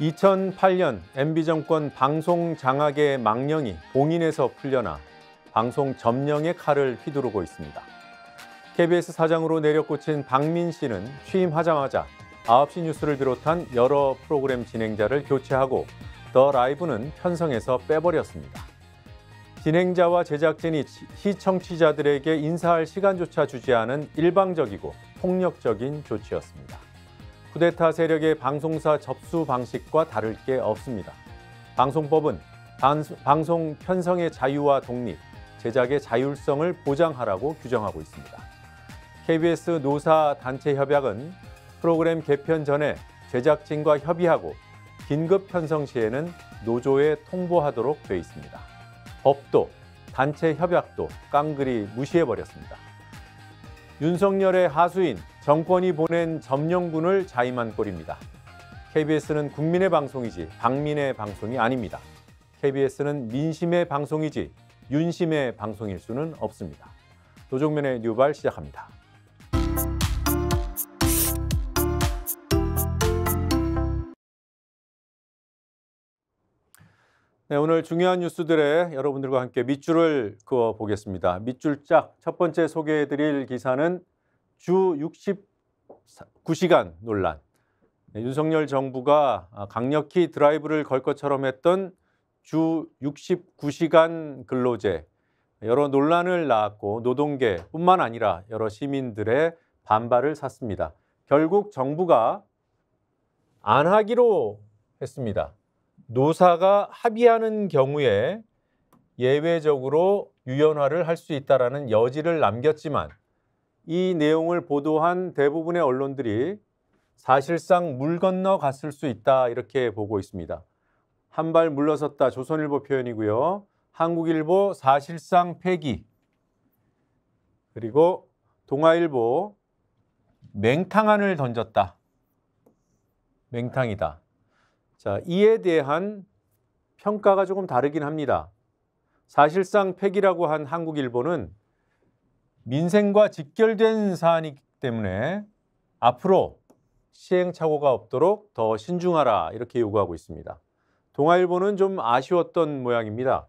(2008년) MB 정권 방송 장악의 망령이 봉인에서 풀려나 방송 점령의 칼을 휘두르고 있습니다. KBS 사장으로 내려꽂힌 박민 씨는 취임하자마자 9시 뉴스를 비롯한 여러 프로그램 진행자를 교체하고 더 라이브는 편성해서 빼버렸습니다. 진행자와 제작진이 시청자들에게 인사할 시간조차 주지 않은 일방적이고 폭력적인 조치였습니다. 쿠데타 세력의 방송사 접수 방식과 다를 게 없습니다. 방송법은 방송 편성의 자유와 독립, 제작의 자율성을 보장하라고 규정하고 있습니다. KBS 노사 단체 협약은 프로그램 개편 전에 제작진과 협의하고 긴급 편성 시에는 노조에 통보하도록 되어 있습니다. 법도, 단체 협약도 깡그리 무시해버렸습니다. 윤석열의 하수인, 정권이 보낸 점령군을 자임한 꼴입니다. KBS는 국민의 방송이지 박민의 방송이 아닙니다. KBS는 민심의 방송이지 윤심의 방송일 수는 없습니다. 노종면의 뉴발 시작합니다. 네, 오늘 중요한 뉴스들에 여러분들과 함께 밑줄을 그어 보겠습니다. 밑줄 짝 첫 번째 소개해드릴 기사는 주 69시간 논란. 네, 윤석열 정부가 강력히 드라이브를 걸 것처럼 했던 주 69시간 근로제. 여러 논란을 낳았고 노동계뿐만 아니라 여러 시민들의 반발을 샀습니다. 결국 정부가 안 하기로 했습니다. 노사가 합의하는 경우에 예외적으로 유연화를 할 수 있다라는 여지를 남겼지만 이 내용을 보도한 대부분의 언론들이 사실상 물 건너 갔을 수 있다 이렇게 보고 있습니다. 한 발 물러섰다 조선일보 표현이고요. 한국일보 사실상 폐기, 그리고 동아일보 맹탕안을 던졌다. 맹탕이다. 자, 이에 대한 평가가 조금 다르긴 합니다. 사실상 폐기라고 한 한국일보는 민생과 직결된 사안이기 때문에 앞으로 시행착오가 없도록 더 신중하라 이렇게 요구하고 있습니다. 동아일보는 좀 아쉬웠던 모양입니다.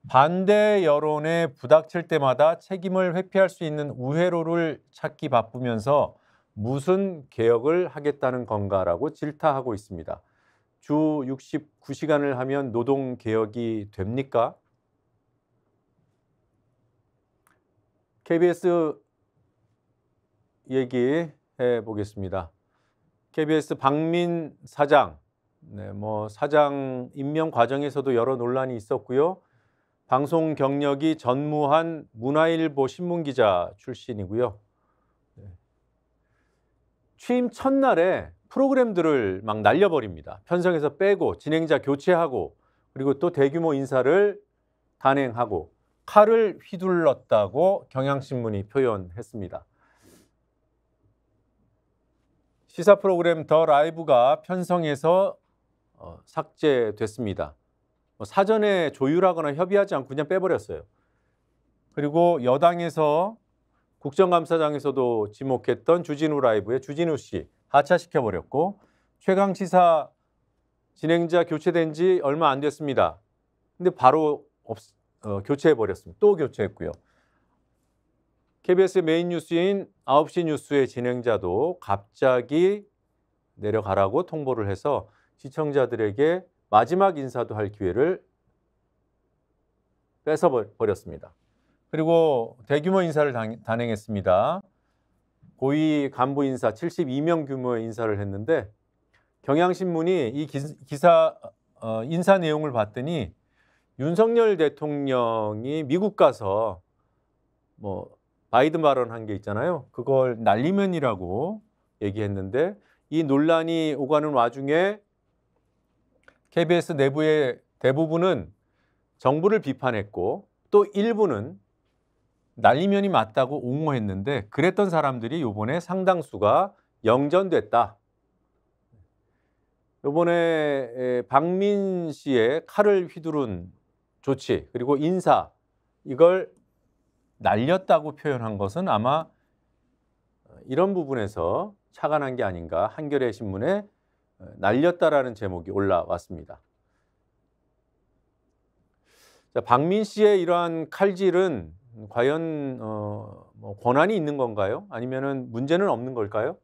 반대 여론에 부닥칠 때마다 책임을 회피할 수 있는 우회로를 찾기 바쁘면서 무슨 개혁을 하겠다는 건가라고 질타하고 있습니다. 주 69시간을 하면 노동 개혁이 됩니까? KBS 얘기해 보겠습니다. KBS 박민 사장, 사장 임명 과정에서도 여러 논란이 있었고요. 방송 경력이 전무한 문화일보 신문기자 출신이고요. 취임 첫날에 프로그램들을 막 날려버립니다. 편성해서 빼고 진행자 교체하고 그리고 또 대규모 인사를 단행하고 칼을 휘둘렀다고 경향신문이 표현했습니다. 시사 프로그램 더 라이브가 편성해서 삭제됐습니다. 사전에 조율하거나 협의하지 않고 그냥 빼버렸어요. 그리고 여당에서 국정감사장에서도 지목했던 주진우 라이브의 주진우 씨 하차시켜버렸고 최강시사 진행자 교체된 지 얼마 안 됐습니다. 근데 바로 교체해버렸습니다. 또 교체했고요. KBS의 메인 뉴스인 9시 뉴스의 진행자도 갑자기 내려가라고 통보를 해서 시청자들에게 마지막 인사도 할 기회를 뺏어버렸습니다. 그리고 대규모 인사를 단행했습니다. 고위 간부 인사 72명 규모의 인사를 했는데 경향신문이 이 기사 인사 내용을 봤더니 윤석열 대통령이 미국 가서 바이든 발언한 게 있잖아요. 그걸 날리면이라고 얘기했는데 이 논란이 오가는 와중에 KBS 내부의 대부분은 정부를 비판했고 또 일부는 날리면이 맞다고 옹호했는데 그랬던 사람들이 이번에 상당수가 영전됐다. 이번에 박민 씨의 칼을 휘두른 조치 그리고 인사 이걸 날렸다고 표현한 것은 아마 이런 부분에서 착안한 게 아닌가 한겨레 신문에 날렸다라는 제목이 올라왔습니다. 자, 박민 씨의 이러한 칼질은 과연 뭐 권한이 있는 건가요? 아니면은 문제는 없는 걸까요?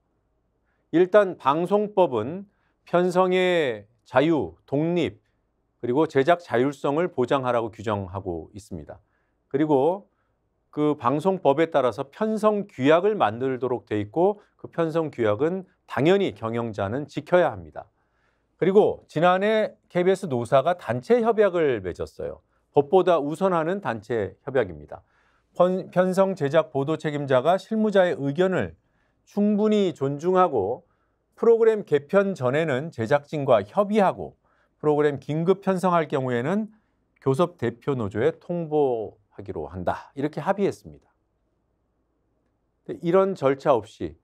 일단 방송법은 편성의 자유, 독립 그리고 제작 자율성을 보장하라고 규정하고 있습니다. 그리고 그 방송법에 따라서 편성 규약을 만들도록 돼 있고 그 편성 규약은 당연히 경영자는 지켜야 합니다. 그리고 지난해 KBS 노사가 단체 협약을 맺었어요. 법보다 우선하는 단체 협약입니다. 편성 제작 보도 책임자가 실무자의 의견을 충분히 존중하고 프로그램 개편 전에는 제작진과 협의하고 프로그램 긴급 편성할 경우에는 교섭 대표 노조에 통보하기로 한다. 이렇게 합의했습니다. 이런 절차 없이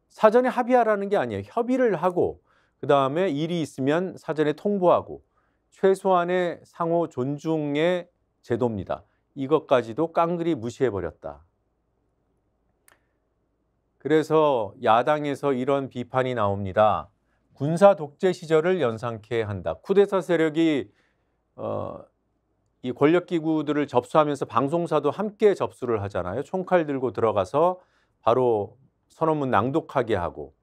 사전에 합의하라는 게 아니에요. 협의를 하고 그다음에 일이 있으면 사전에 통보하고 최소한의 상호 존중의 제도입니다. 이것까지도 깡그리 무시해버렸다. 그래서 야당에서 이런 비판이 나옵니다. 군사 독재 시절을 연상케 한다. 쿠데타 세력이 이 권력기구들을 접수하면서 방송사도 함께 접수를 하잖아요. 총칼 들고 들어가서 바로 선언문 낭독하게 하고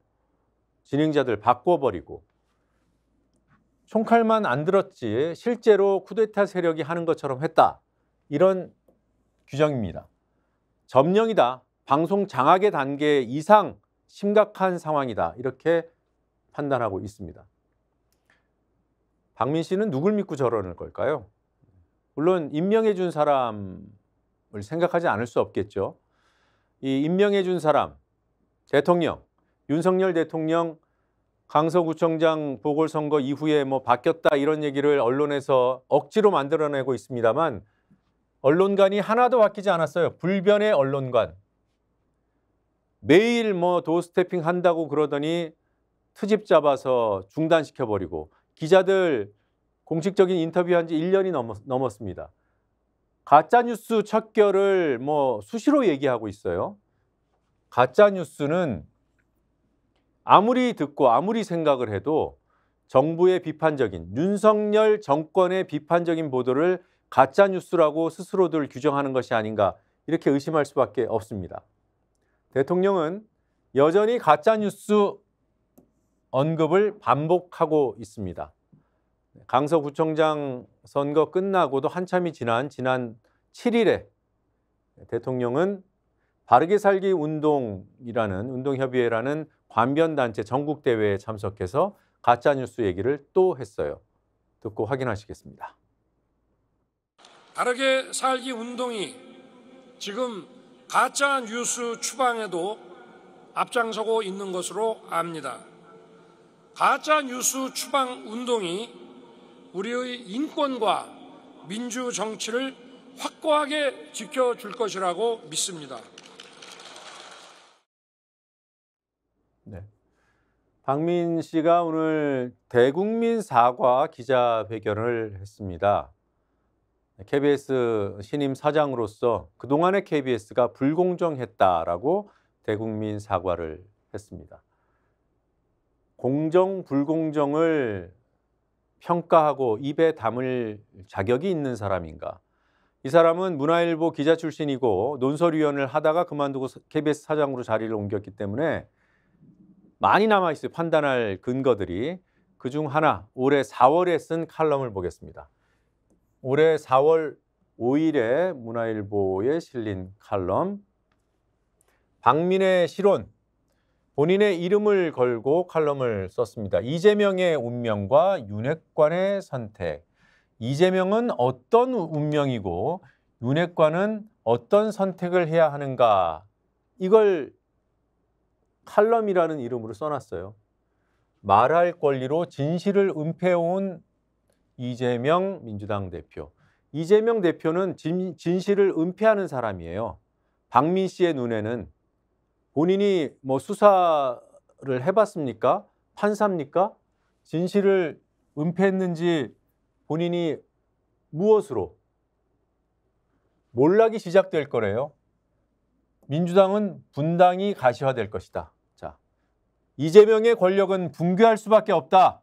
진행자들 바꿔버리고 총칼만 안 들었지 실제로 쿠데타 세력이 하는 것처럼 했다. 이런 규정입니다. 점령이다. 방송 장악의 단계 이상 심각한 상황이다. 이렇게 판단하고 있습니다. 박민 씨는 누굴 믿고 저러는 걸까요? 물론 임명해 준 사람을 생각하지 않을 수 없겠죠. 이 임명해 준 사람, 대통령, 윤석열 대통령 강서구청장 보궐선거 이후에 뭐 바뀌었다 이런 얘기를 언론에서 억지로 만들어내고 있습니다만 언론관이 하나도 바뀌지 않았어요. 불변의 언론관. 매일 뭐 도스태핑 한다고 그러더니 트집 잡아서 중단시켜버리고 기자들 공식적인 인터뷰한 지 1년이 넘었습니다. 가짜뉴스 척결을 뭐 수시로 얘기하고 있어요. 가짜뉴스는 아무리 듣고 아무리 생각을 해도 정부의 비판적인 윤석열 정권의 비판적인 보도를 가짜뉴스라고 스스로들 규정하는 것이 아닌가 이렇게 의심할 수밖에 없습니다. 대통령은 여전히 가짜뉴스 언급을 반복하고 있습니다. 강서구청장 선거 끝나고도 한참이 지난 7일에 대통령은 바르게 살기 운동이라는 운동협의회라는 관변단체 전국대회에 참석해서 가짜뉴스 얘기를 또 했어요. 듣고 확인하시겠습니다. 바르게 살기 운동이 지금 가짜뉴스 추방에도 앞장서고 있는 것으로 압니다. 가짜뉴스 추방 운동이 우리의 인권과 민주정치를 확고하게 지켜줄 것이라고 믿습니다. 네. 박민 씨가 오늘 대국민 사과 기자회견을 했습니다. KBS 신임 사장으로서 그동안의 KBS가 불공정했다라고 대국민 사과를 했습니다. 공정, 불공정을 평가하고 입에 담을 자격이 있는 사람인가? 이 사람은 문화일보 기자 출신이고 논설위원을 하다가 그만두고 KBS 사장으로 자리를 옮겼기 때문에 많이 남아있어요. 판단할 근거들이. 그중 하나, 올해 4월에 쓴 칼럼을 보겠습니다. 올해 4월 5일에 문화일보에 실린 칼럼 박민의 실온, 본인의 이름을 걸고 칼럼을 썼습니다. 이재명의 운명과 윤핵관의 선택. 이재명은 어떤 운명이고 윤핵관은 어떤 선택을 해야 하는가. 이걸 칼럼이라는 이름으로 써놨어요. 말할 권리로 진실을 은폐해온 이재명 민주당 대표. 이재명 대표는 진실을 은폐하는 사람이에요. 박민 씨의 눈에는 본인이 뭐 수사를 해봤습니까? 판사입니까? 진실을 은폐했는지 본인이 무엇으로 몰락이 시작될 거래요. 민주당은 분당이 가시화될 것이다. 자, 이재명의 권력은 붕괴할 수밖에 없다.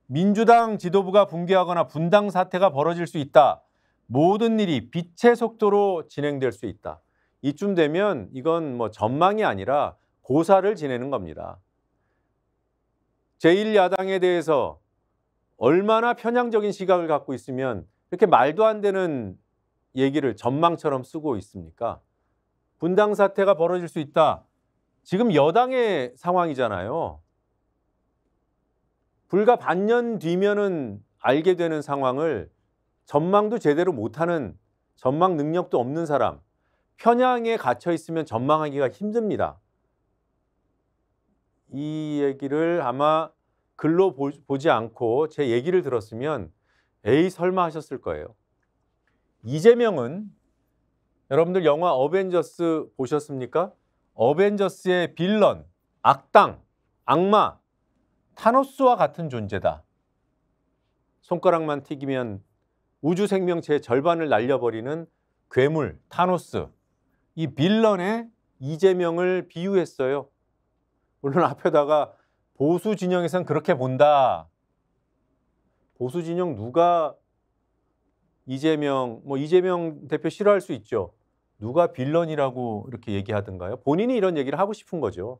민주당 지도부가 붕괴하거나 분당 사태가 벌어질 수 있다. 모든 일이 빛의 속도로 진행될 수 있다. 이쯤 되면 이건 뭐 전망이 아니라 고사를 지내는 겁니다. 제1야당에 대해서 얼마나 편향적인 시각을 갖고 있으면 이렇게 말도 안 되는 얘기를 전망처럼 쓰고 있습니까? 분당 사태가 벌어질 수 있다. 지금 여당의 상황이잖아요. 불과 반년 뒤면은 알게 되는 상황을 전망도 제대로 못하는, 전망 능력도 없는 사람, 편향에 갇혀 있으면 전망하기가 힘듭니다. 이 얘기를 아마 글로 보지 않고 제 얘기를 들었으면 에이 설마 하셨을 거예요. 이재명은 여러분들 영화 어벤져스 보셨습니까? 어벤져스의 빌런, 악당, 악마, 타노스와 같은 존재다. 손가락만 튀기면 우주 생명체의 절반을 날려버리는 괴물, 타노스. 이 빌런에 이재명을 비유했어요. 물론 앞에다가 보수 진영에선 그렇게 본다. 보수 진영 누가 이재명 대표 싫어할 수 있죠. 누가 빌런이라고 이렇게 얘기하던가요? 본인이 이런 얘기를 하고 싶은 거죠.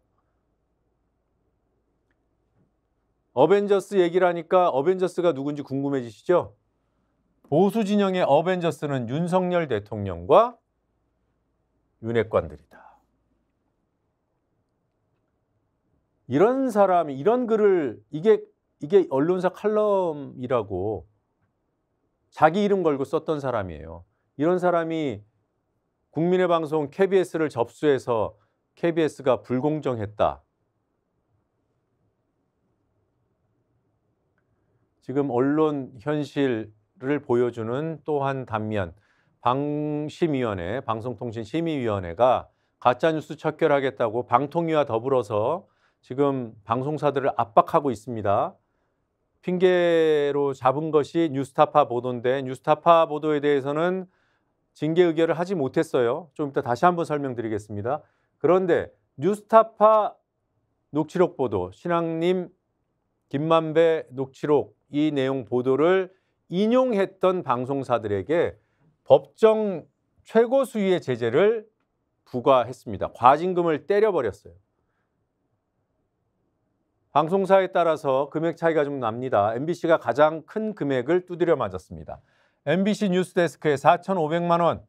어벤져스 얘기를 하니까 어벤져스가 누군지 궁금해지시죠? 보수 진영의 어벤져스는 윤석열 대통령과 윤핵관들이다. 이런 사람이 이런 글을 이게 언론사 칼럼이라고 자기 이름 걸고 썼던 사람이에요. 이런 사람이 국민의 방송 KBS를 접수해서 KBS가 불공정했다. 지금 언론 현실을 보여주는 또 한 단면, 방심위원회, 방송통신심의위원회가 가짜뉴스 척결하겠다고 방통위와 더불어서 지금 방송사들을 압박하고 있습니다. 핑계로 잡은 것이 뉴스타파 보도인데 뉴스타파 보도에 대해서는 징계 의결을 하지 못했어요. 좀 이따 다시 한번 설명드리겠습니다. 그런데 뉴스타파 녹취록 보도, 신앙님 김만배 녹취록 이 내용 보도를 인용했던 방송사들에게 법정 최고 수위의 제재를 부과했습니다. 과징금을 때려버렸어요. 방송사에 따라서 금액 차이가 좀 납니다. MBC가 가장 큰 금액을 두드려 맞았습니다. MBC 뉴스데스크에 4,500만 원,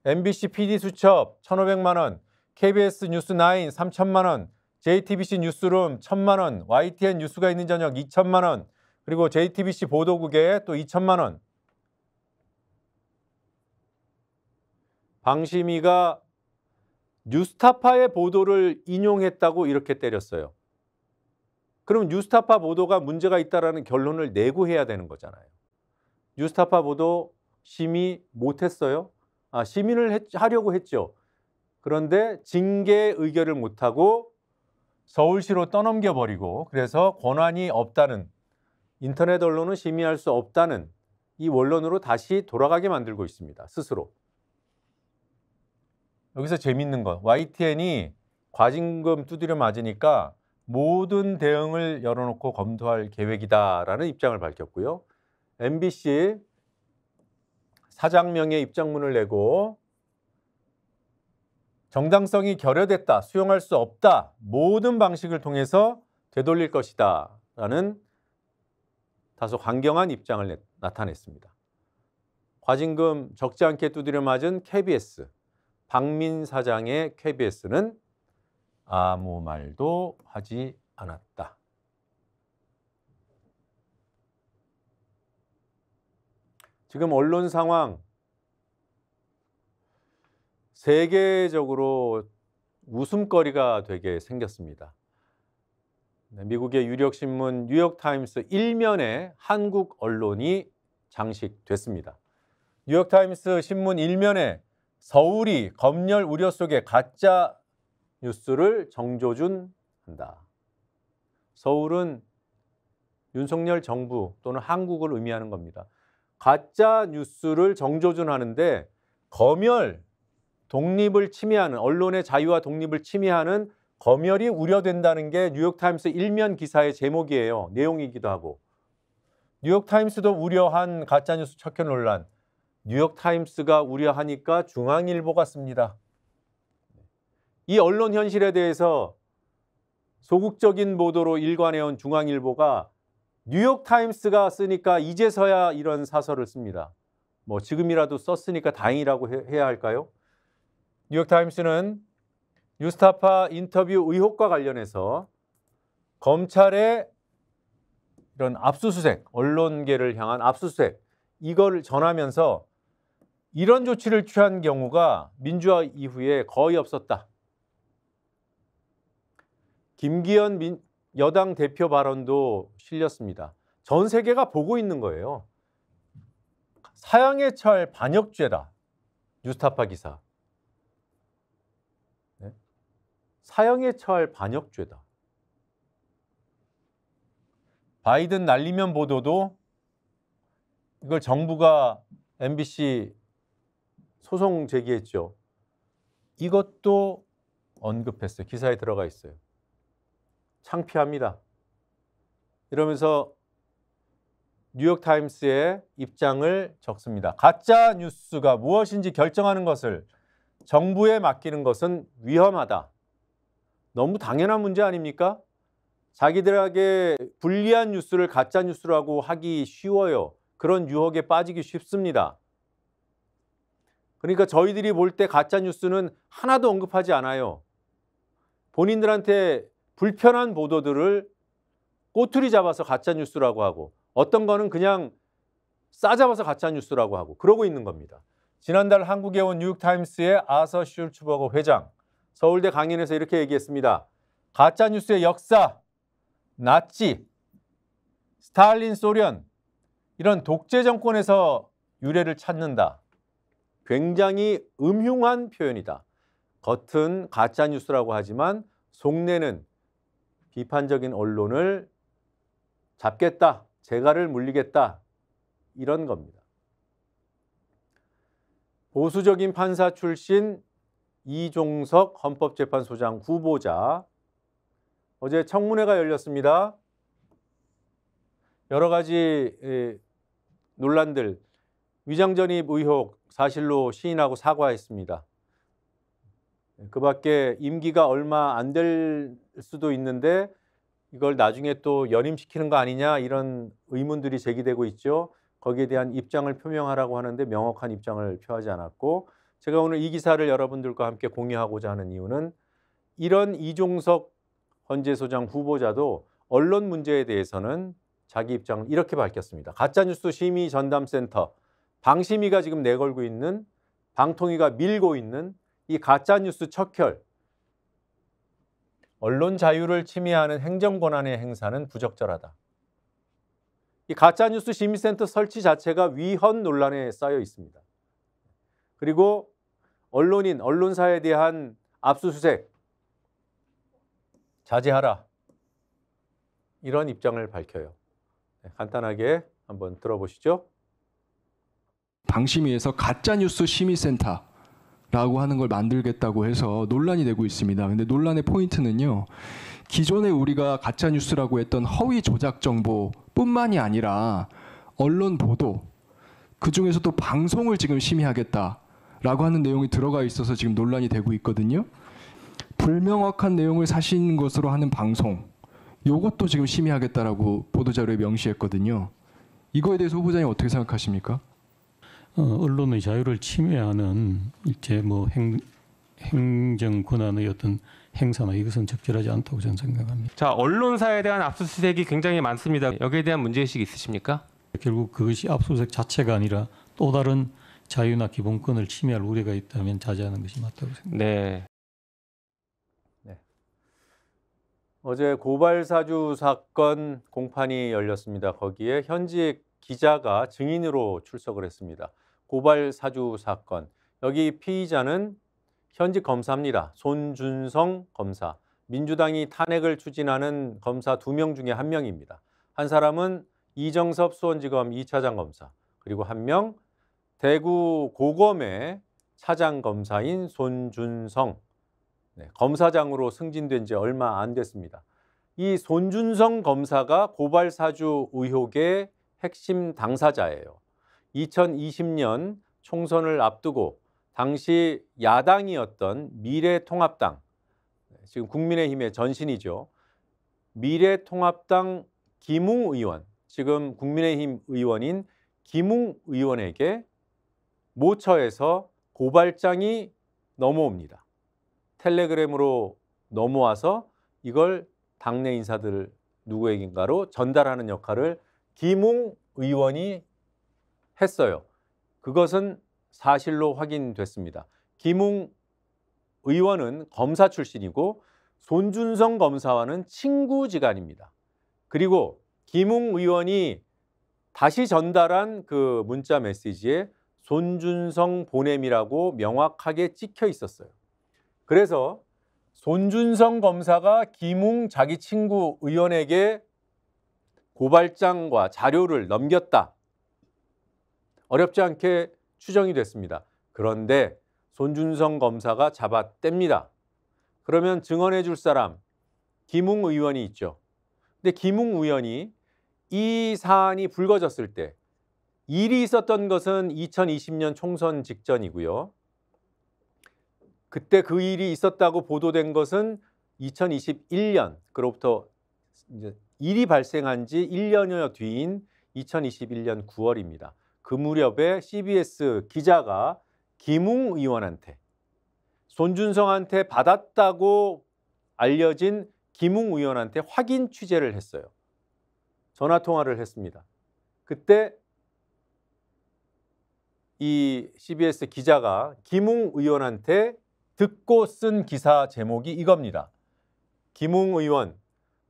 MBC PD수첩 1,500만 원, KBS 뉴스9 3,000만 원, JTBC 뉴스룸 1,000만 원, YTN 뉴스가 있는 저녁 2,000만 원, 그리고 JTBC 보도국에 또 2,000만 원. 방심위가 뉴스타파의 보도를 인용했다고 이렇게 때렸어요. 그럼 뉴스타파 보도가 문제가 있다라는 결론을 내고 해야 되는 거잖아요. 뉴스타파 보도 심의 못했어요. 심의를 하려고 했죠. 그런데 징계 의결을 못하고 서울시로 떠넘겨버리고 그래서 권한이 없다는, 인터넷 언론은 심의할 수 없다는 이 원론으로 다시 돌아가게 만들고 있습니다. 스스로. 여기서 재밌는 건 YTN이 과징금 두드려 맞으니까 모든 대응을 열어놓고 검토할 계획이다라는 입장을 밝혔고요. MBC 사장명의 입장문을 내고 정당성이 결여됐다, 수용할 수 없다, 모든 방식을 통해서 되돌릴 것이다 라는 다소 강경한 입장을 나타냈습니다. 과징금 적지 않게 두드려 맞은 KBS, 박민 사장의 KBS는 아무 말도 하지 않았다. 지금 언론 상황 세계적으로 웃음거리가 되게 생겼습니다. 미국의 유력 신문 뉴욕타임스 1면에 한국 언론이 장식됐습니다. 뉴욕타임스 신문 1면에 서울이 검열 우려 속에 가짜 뉴스를 정조준한다. 서울은 윤석열 정부 또는 한국을 의미하는 겁니다. 가짜 뉴스를 정조준하는데 검열, 독립을 침해하는, 언론의 자유와 독립을 침해하는 검열이 우려된다는 게 뉴욕타임스 일면 기사의 제목이에요. 내용이기도 하고. 뉴욕타임스도 우려한 가짜뉴스 척결 논란. 뉴욕타임스가 우려하니까 중앙일보가 씁니다. 이 언론 현실에 대해서 소극적인 보도로 일관해온 중앙일보가 뉴욕타임스가 쓰니까 이제서야 이런 사설을 씁니다. 뭐 지금이라도 썼으니까 다행이라고 해야 할까요? 뉴욕타임스는 뉴스타파 인터뷰 의혹과 관련해서 검찰의 이런 압수수색, 언론계를 향한 압수수색, 이걸 전하면서 이런 조치를 취한 경우가 민주화 이후에 거의 없었다. 김기현 여당 대표 발언도 실렸습니다. 전 세계가 보고 있는 거예요. 사형에 처할 반역죄다. 뉴스타파 기사. 네? 사형에 처할 반역죄다. 바이든 날리면 보도도 이걸 정부가 MBC 소송 제기했죠. 이것도 언급했어요. 기사에 들어가 있어요. 창피합니다. 이러면서 뉴욕타임스의 입장을 적습니다. 가짜 뉴스가 무엇인지 결정하는 것을 정부에 맡기는 것은 위험하다. 너무 당연한 문제 아닙니까? 자기들에게 불리한 뉴스를 가짜 뉴스라고 하기 쉬워요. 그런 유혹에 빠지기 쉽습니다. 그러니까 저희들이 볼 때 가짜 뉴스는 하나도 언급하지 않아요. 본인들한테 불편한 보도들을 꼬투리 잡아서 가짜 뉴스라고 하고 어떤 거는 그냥 싸잡아서 가짜 뉴스라고 하고 그러고 있는 겁니다. 지난달 한국에 온 뉴욕타임스의 아서 슐츠버거 회장, 서울대 강연에서 이렇게 얘기했습니다. 가짜 뉴스의 역사, 나치, 스탈린 소련 이런 독재 정권에서 유래를 찾는다. 굉장히 음흉한 표현이다. 겉은 가짜 뉴스라고 하지만 속내는 비판적인 언론을 잡겠다, 재갈을 물리겠다 이런 겁니다. 보수적인 판사 출신 이종석 헌법재판소장 후보자 어제 청문회가 열렸습니다. 여러 가지 논란들, 위장전입 의혹 사실로 시인하고 사과했습니다. 그 밖에 임기가 얼마 안 될 수도 있는데 이걸 나중에 또 연임시키는 거 아니냐 이런 의문들이 제기되고 있죠. 거기에 대한 입장을 표명하라고 하는데 명확한 입장을 표하지 않았고 제가 오늘 이 기사를 여러분들과 함께 공유하고자 하는 이유는 이런 이종석 헌재소장 후보자도 언론 문제에 대해서는 자기 입장을 이렇게 밝혔습니다. 가짜뉴스 심의 전담센터, 방심위가 지금 내걸고 있는, 방통위가 밀고 있는 이 가짜뉴스 척결, 언론 자유를 침해하는 행정권한의 행사는 부적절하다. 이 가짜뉴스 심의센터 설치 자체가 위헌 논란에 쌓여 있습니다. 그리고 언론인, 언론사에 대한 압수수색 자제하라. 이런 입장을 밝혀요. 간단하게 한번 들어보시죠. 방심위에서 가짜뉴스 심의센터라고 하는 걸 만들겠다고 해서 논란이 되고 있습니다. 근데 논란의 포인트는요. 기존에 우리가 가짜뉴스라고 했던 허위 조작 정보뿐만이 아니라 언론 보도, 그중에서 또 방송을 지금 심의하겠다라고 하는 내용이 들어가 있어서 지금 논란이 되고 있거든요. 불명확한 내용을 사신 것으로 하는 방송, 이것도 지금 심의하겠다라고 보도자료에 명시했거든요. 이거에 대해서 후보자님 어떻게 생각하십니까? 언론의 자유를 침해하는 이제 뭐 행정 권한의 어떤 행사나 이것은 적절하지 않다고 저는 생각합니다. 자, 언론사에 대한 압수수색이 굉장히 많습니다. 여기에 대한 문제의식이 있으십니까? 결국 그것이 압수수색 자체가 아니라 또 다른 자유나 기본권을 침해할 우려가 있다면 자제하는 것이 맞다고 생각합니다. 네. 어제 고발사주 사건 공판이 열렸습니다. 거기에 현직 기자가 증인으로 출석을 했습니다. 고발사주 사건. 여기 피의자는 현직 검사입니다. 손준성 검사. 민주당이 탄핵을 추진하는 검사 2명 중에 1명입니다. 한 사람은 이정섭 수원지검 2차장 검사. 그리고 1명 대구 고검의 차장 검사인 손준성, 검사장으로 승진된 지 얼마 안 됐습니다. 이 손준성 검사가 고발 사주 의혹의 핵심 당사자예요. 2020년 총선을 앞두고 당시 야당이었던 미래통합당, 지금 국민의힘의 전신이죠. 미래통합당 김웅 의원, 지금 국민의힘 의원인 김웅 의원에게 모처에서 고발장이 넘어옵니다. 텔레그램으로 넘어와서 이걸 당내 인사들 누구에겐가로 전달하는 역할을 김웅 의원이 했어요. 그것은 사실로 확인됐습니다. 김웅 의원은 검사 출신이고 손준성 검사와는 친구지간입니다. 그리고 김웅 의원이 다시 전달한 그 문자 메시지에 손준성 보냄이라고 명확하게 찍혀 있었어요. 그래서 손준성 검사가 김웅 자기 친구 의원에게 고발장과 자료를 넘겼다. 어렵지 않게 추정이 됐습니다. 그런데 손준성 검사가 잡아뗍니다. 그러면 증언해 줄 사람 김웅 의원이 있죠. 근데 김웅 의원이 이 사안이 불거졌을 때 일이 있었던 것은 2020년 총선 직전이고요. 그때 그 일이 있었다고 보도된 것은 2021년, 그로부터 이제 일이 발생한 지 1년여 뒤인 2021년 9월입니다. 그 무렵에 CBS 기자가 김웅 의원한테 손준성한테 받았다고 알려진 김웅 의원한테 확인 취재를 했어요. 전화 통화를 했습니다. 그때 이 CBS 기자가 김웅 의원한테 듣고 쓴 기사 제목이 이겁니다. 김웅 의원,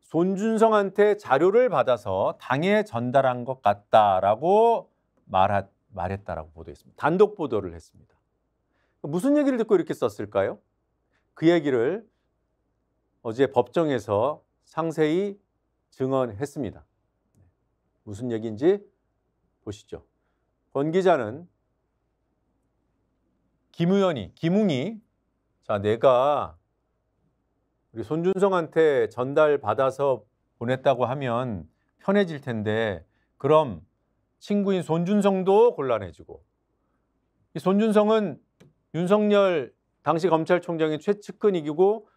손준성한테 자료를 받아서 당에 전달한 것 같다라고 말했다라고 보도했습니다. 단독 보도를 했습니다. 무슨 얘기를 듣고 이렇게 썼을까요? 그 얘기를 어제 법정에서 상세히 증언했습니다. 무슨 얘기인지 보시죠. 권 기자는 김웅이 자, 내가 우리 손준성한테 전달받아서 보냈다고 하면 편해질 텐데 그럼 친구인 손준성도 곤란해지고, 이 손준성은 윤석열 당시 검찰총장의 최측근이고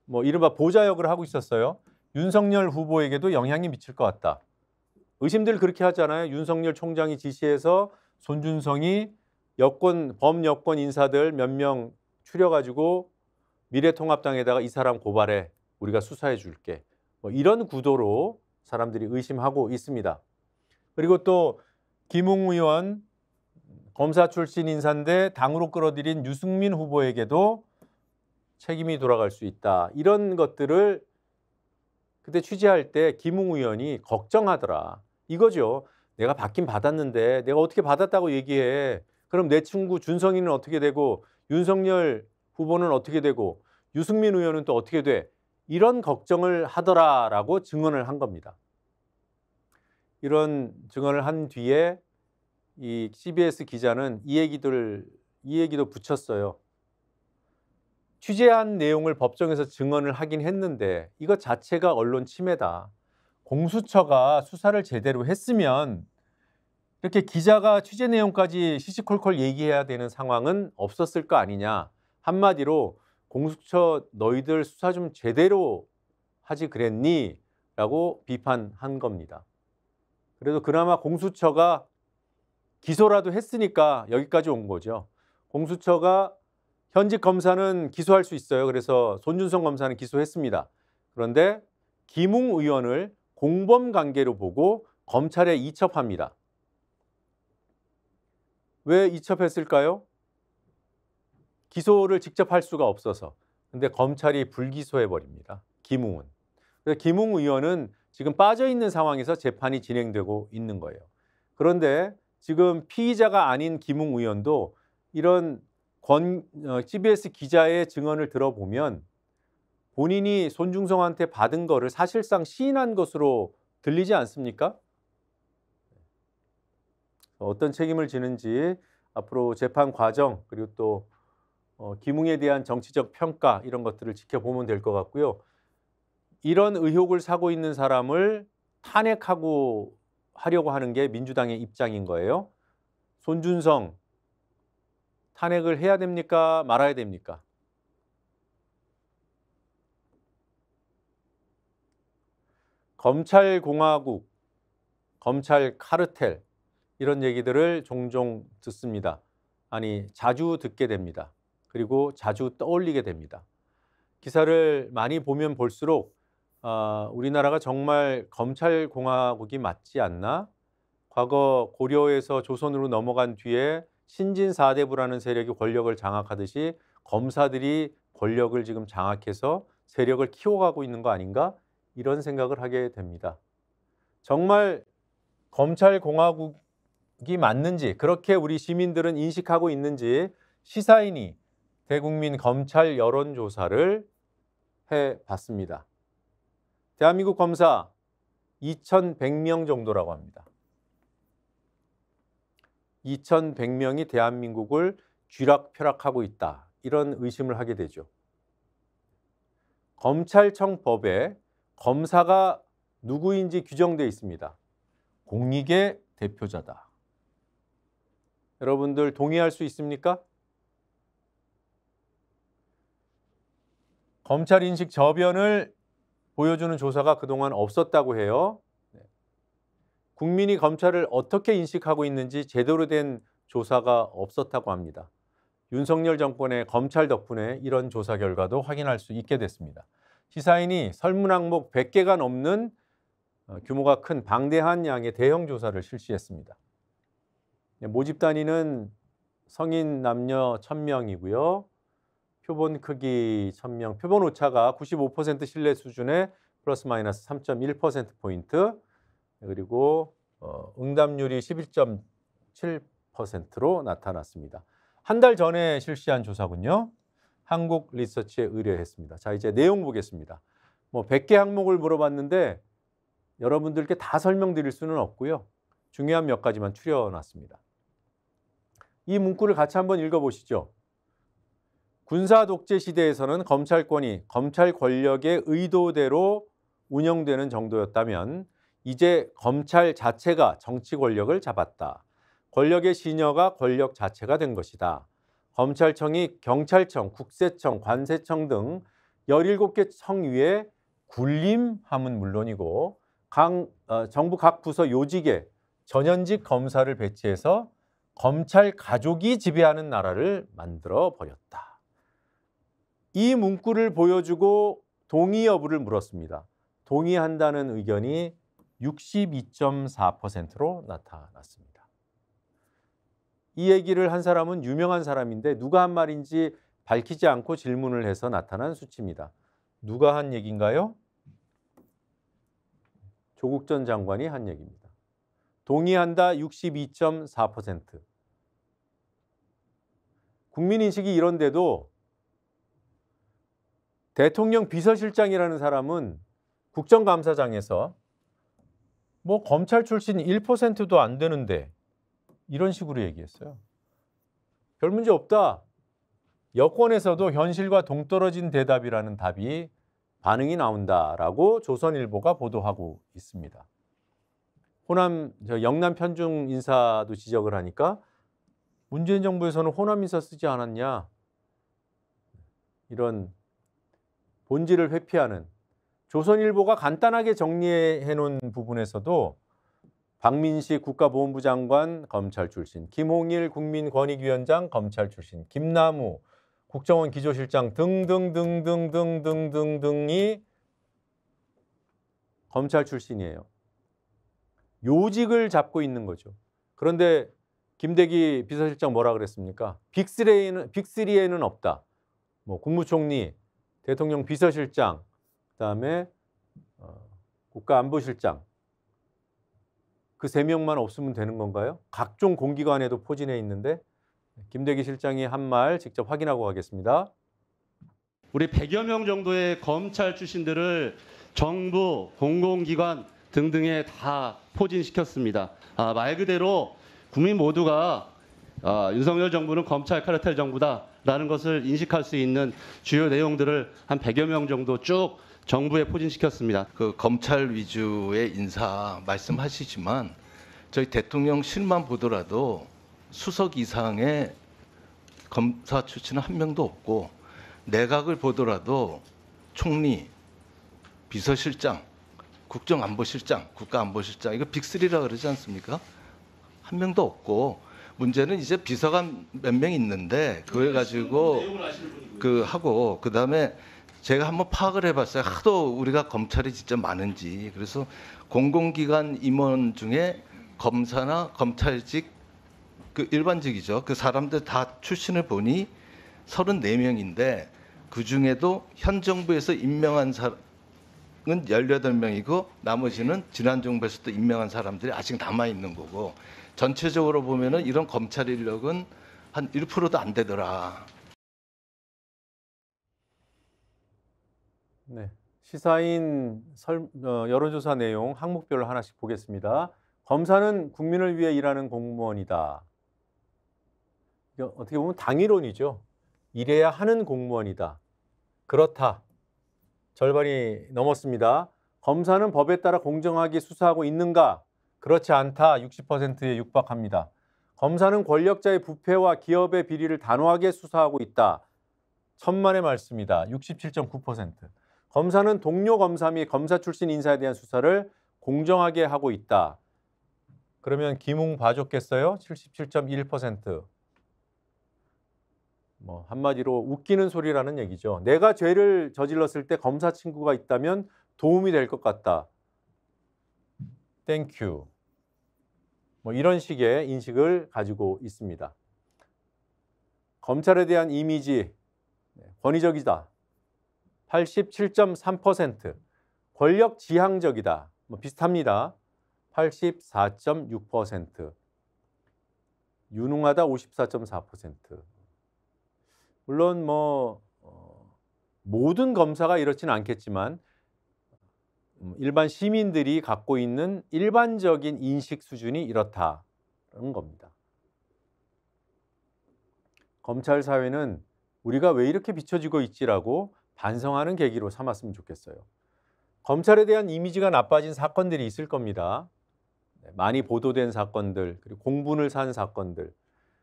뭐 이른바 보좌 역을 하고 있었어요. 윤석열 후보에게도 영향이 미칠 것 같다. 의심들 그렇게 하잖아요. 윤석열 총장이 지시해서 손준성이 범여권 인사들 몇 명 추려가지고 미래통합당에다가 이 사람 고발해, 우리가 수사해 줄게. 뭐 이런 구도로 사람들이 의심하고 있습니다. 그리고 또 김웅 의원 검사 출신 인사인데 당으로 끌어들인 유승민 후보에게도 책임이 돌아갈 수 있다. 이런 것들을 그때 취재할 때 김웅 의원이 걱정하더라. 이거죠. 내가 받긴 받았는데 내가 어떻게 받았다고 얘기해. 그럼 내 친구 준성이는 어떻게 되고 윤석열 후보는 어떻게 되고 유승민 의원은 또 어떻게 돼. 이런 걱정을 하더라라고 증언을 한 겁니다. 이런 증언을 한 뒤에 이 CBS 기자는 이 얘기도 붙였어요. 취재한 내용을 법정에서 증언을 하긴 했는데 이것 자체가 언론 침해다. 공수처가 수사를 제대로 했으면 이렇게 기자가 취재 내용까지 시시콜콜 얘기해야 되는 상황은 없었을 거 아니냐. 한마디로 공수처 너희들 수사 좀 제대로 하지 그랬니? 라고 비판한 겁니다. 그래도 그나마 공수처가 기소라도 했으니까 여기까지 온 거죠. 공수처가 현직 검사는 기소할 수 있어요. 그래서 손준성 검사는 기소했습니다. 그런데 김웅 의원을 공범 관계로 보고 검찰에 이첩합니다. 왜 이첩했을까요? 기소를 직접 할 수가 없어서. 근데 검찰이 불기소해 버립니다. 김웅은. 그래서 김웅 의원은 지금 빠져 있는 상황에서 재판이 진행되고 있는 거예요. 그런데 지금 피의자가 아닌 김웅 의원도 이런 CBS 기자의 증언을 들어보면 본인이 손준성한테 받은 거를 사실상 시인한 것으로 들리지 않습니까? 어떤 책임을 지는지 앞으로 재판 과정 그리고 또 김웅에 대한 정치적 평가 이런 것들을 지켜보면 될 것 같고요. 이런 의혹을 사고 있는 사람을 탄핵하고 하려고 하는 게 민주당의 입장인 거예요. 손준성 탄핵을 해야 됩니까? 말아야 됩니까? 검찰공화국, 검찰 카르텔 이런 얘기들을 종종 듣습니다. 아니, 자주 듣게 됩니다. 그리고 자주 떠올리게 됩니다. 기사를 많이 보면 볼수록 우리나라가 정말 검찰공화국이 맞지 않나? 과거 고려에서 조선으로 넘어간 뒤에 신진사대부라는 세력이 권력을 장악하듯이 검사들이 권력을 지금 장악해서 세력을 키워가고 있는 거 아닌가? 이런 생각을 하게 됩니다. 정말 검찰공화국이 맞는지 그렇게 우리 시민들은 인식하고 있는지 시사인이 대국민 검찰 여론조사를 해봤습니다. 대한민국 검사 2,100명 정도라고 합니다. 2,100명이 대한민국을 쥐락펴락하고 있다. 이런 의심을 하게 되죠. 검찰청 법에 검사가 누구인지 규정되어 있습니다. 공익의 대표자다. 여러분들 동의할 수 있습니까? 검찰 인식 저변을 보여주는 조사가 그동안 없었다고 해요. 국민이 검찰을 어떻게 인식하고 있는지 제대로 된 조사가 없었다고 합니다. 윤석열 정권의 검찰 덕분에 이런 조사 결과도 확인할 수 있게 됐습니다. 시사인이 설문 항목 100개가 넘는 규모가 큰 방대한 양의 대형 조사를 실시했습니다. 모집 단위는 성인 남녀 1,000명이고요. 표본 크기 1,000명, 표본 오차가 95% 신뢰 수준의 플러스 마이너스 3.1%포인트, 그리고 응답률이 11.7%로 나타났습니다. 한 달 전에 실시한 조사군요. 한국 리서치에 의뢰했습니다. 자, 이제 내용 보겠습니다. 100개 항목을 물어봤는데 여러분들께 다 설명드릴 수는 없고요. 중요한 몇 가지만 추려놨습니다. 이 문구를 같이 한번 읽어보시죠. 군사 독재 시대에서는 검찰권이 검찰 권력의 의도대로 운영되는 정도였다면 이제 검찰 자체가 정치 권력을 잡았다. 권력의 시녀가 권력 자체가 된 것이다. 검찰청이 경찰청, 국세청, 관세청 등 17개 청 위에 군림함은 물론이고 정부 각 부서 요직에 전현직 검사를 배치해서 검찰 가족이 지배하는 나라를 만들어 버렸다. 이 문구를 보여주고 동의 여부를 물었습니다. 동의한다는 의견이 62.4%로 나타났습니다. 이 얘기를 한 사람은 유명한 사람인데 누가 한 말인지 밝히지 않고 질문을 해서 나타난 수치입니다. 누가 한 얘기인가요? 조국 전 장관이 한 얘기입니다. 동의한다 62.4%. 국민인식이 이런데도 대통령 비서실장이라는 사람은 국정감사장에서 검찰 출신 1%도 안 되는데 이런 식으로 얘기했어요. 별 문제 없다. 여권에서도 현실과 동떨어진 대답이라는 답이 반응이 나온다라고 조선일보가 보도하고 있습니다. 영남 편중 인사도 지적을 하니까 문재인 정부에서는 호남 인사 쓰지 않았냐. 이런 본질을 회피하는 조선일보가 간단하게 정리해 놓은 부분에서도 박민식 국가보훈부 장관 검찰 출신, 김홍일 국민권익위원장 검찰 출신, 김남우 국정원 기조실장 등등등등등등등등이 검찰 출신이에요. 요직을 잡고 있는 거죠. 그런데 김대기 비서실장 뭐라 그랬습니까? 빅3에는 없다. 국무총리, 대통령 비서실장, 그다음에 국가안보실장 그 3명만 없으면 되는 건가요? 각종 공기관에도 포진해 있는데 김대기 실장이 한 말 직접 확인하고 가겠습니다. 우리 100여 명 정도의 검찰 출신들을 정부, 공공기관 등등에 다 포진시켰습니다. 말 그대로 국민 모두가 윤석열 정부는 검찰 카르텔 정부다라는 것을 인식할 수 있는 주요 내용들을 한 100여 명 정도 쭉 정부에 포진시켰습니다. 그 검찰 위주의 인사 말씀하시지만 저희 대통령실만 보더라도 수석 이상의 검사 출신은 한 명도 없고 내각을 보더라도 총리, 비서실장, 국정안보실장, 국가안보실장 이거 빅3라 그러지 않습니까? 한 명도 없고 문제는 이제 비서관 몇 명 있는데 그걸 가지고 하고 그다음에 제가 한번 파악을 해봤어요. 하도 우리가 검찰이 진짜 많은지. 그래서 공공기관 임원 중에 검사나 검찰직 그 일반직이죠. 그 사람들 다 출신을 보니 34명인데 그 중에도 현 정부에서 임명한 사람은 18명이고 나머지는 지난 정부에서 또 임명한 사람들이 아직 남아 있는 거고 전체적으로 보면은 이런 검찰 인력은 한 1%도 안 되더라. 네, 시사인 여론조사 내용 항목별로 하나씩 보겠습니다. 검사는 국민을 위해 일하는 공무원이다. 이거 어떻게 보면 당이론이죠. 일해야 하는 공무원이다. 그렇다. 절반이 넘었습니다. 검사는 법에 따라 공정하게 수사하고 있는가? 그렇지 않다. 60%에 육박합니다. 검사는 권력자의 부패와 기업의 비리를 단호하게 수사하고 있다. 천만의 말씀이다. 67.9%. 검사는 동료 검사 및 검사 출신 인사에 대한 수사를 공정하게 하고 있다. 그러면 김웅 봐줬겠어요? 77.1%. 뭐 한마디로 웃기는 소리라는 얘기죠. 내가 죄를 저질렀을 때 검사 친구가 있다면 도움이 될 것 같다. 땡큐. 뭐 이런 식의 인식을 가지고 있습니다. 검찰에 대한 이미지 권위적이다. 87.3%. 권력 지향적이다. 뭐 비슷합니다. 84.6%. 유능하다 54.4%. 물론 모든 검사가 이렇지는 않겠지만 일반 시민들이 갖고 있는 일반적인 인식 수준이 이렇다는 겁니다. 검찰 사회는 우리가 왜 이렇게 비춰지고 있지라고 반성하는 계기로 삼았으면 좋겠어요. 검찰에 대한 이미지가 나빠진 사건들이 있을 겁니다. 많이 보도된 사건들, 그리고 공분을 산 사건들,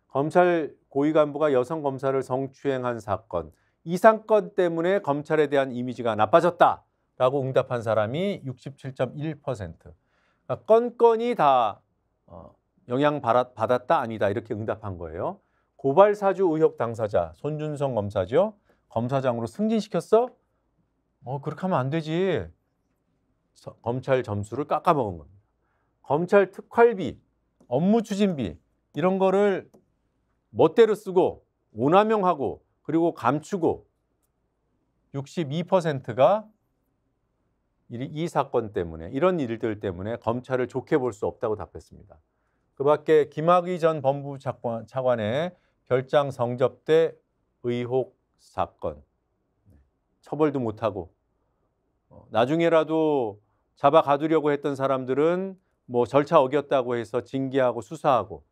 검찰 고위 간부가 여성 검사를 성추행한 사건, 이 사건 때문에 검찰에 대한 이미지가 나빠졌다라고 응답한 사람이 67.1%. 그러니까 건건이 다 영향받았다 아니다 이렇게 응답한 거예요. 고발 사주 의혹 당사자 손준성 검사죠. 검사장으로 승진시켰어? 그렇게 하면 안 되지. 검찰 점수를 깎아먹은 겁니다. 검찰 특활비, 업무 추진비 이런 거를 멋대로 쓰고 오남용하고 그리고 감추고 62%가 이 사건 때문에 이런 일들 때문에 검찰을 좋게 볼 수 없다고 답했습니다. 그 밖에 김학의 전 법무부 차관의 별장 성접대 의혹 사건 처벌도 못하고 나중에라도 잡아 가두려고 했던 사람들은 뭐 절차 어겼다고 해서 징계하고 수사하고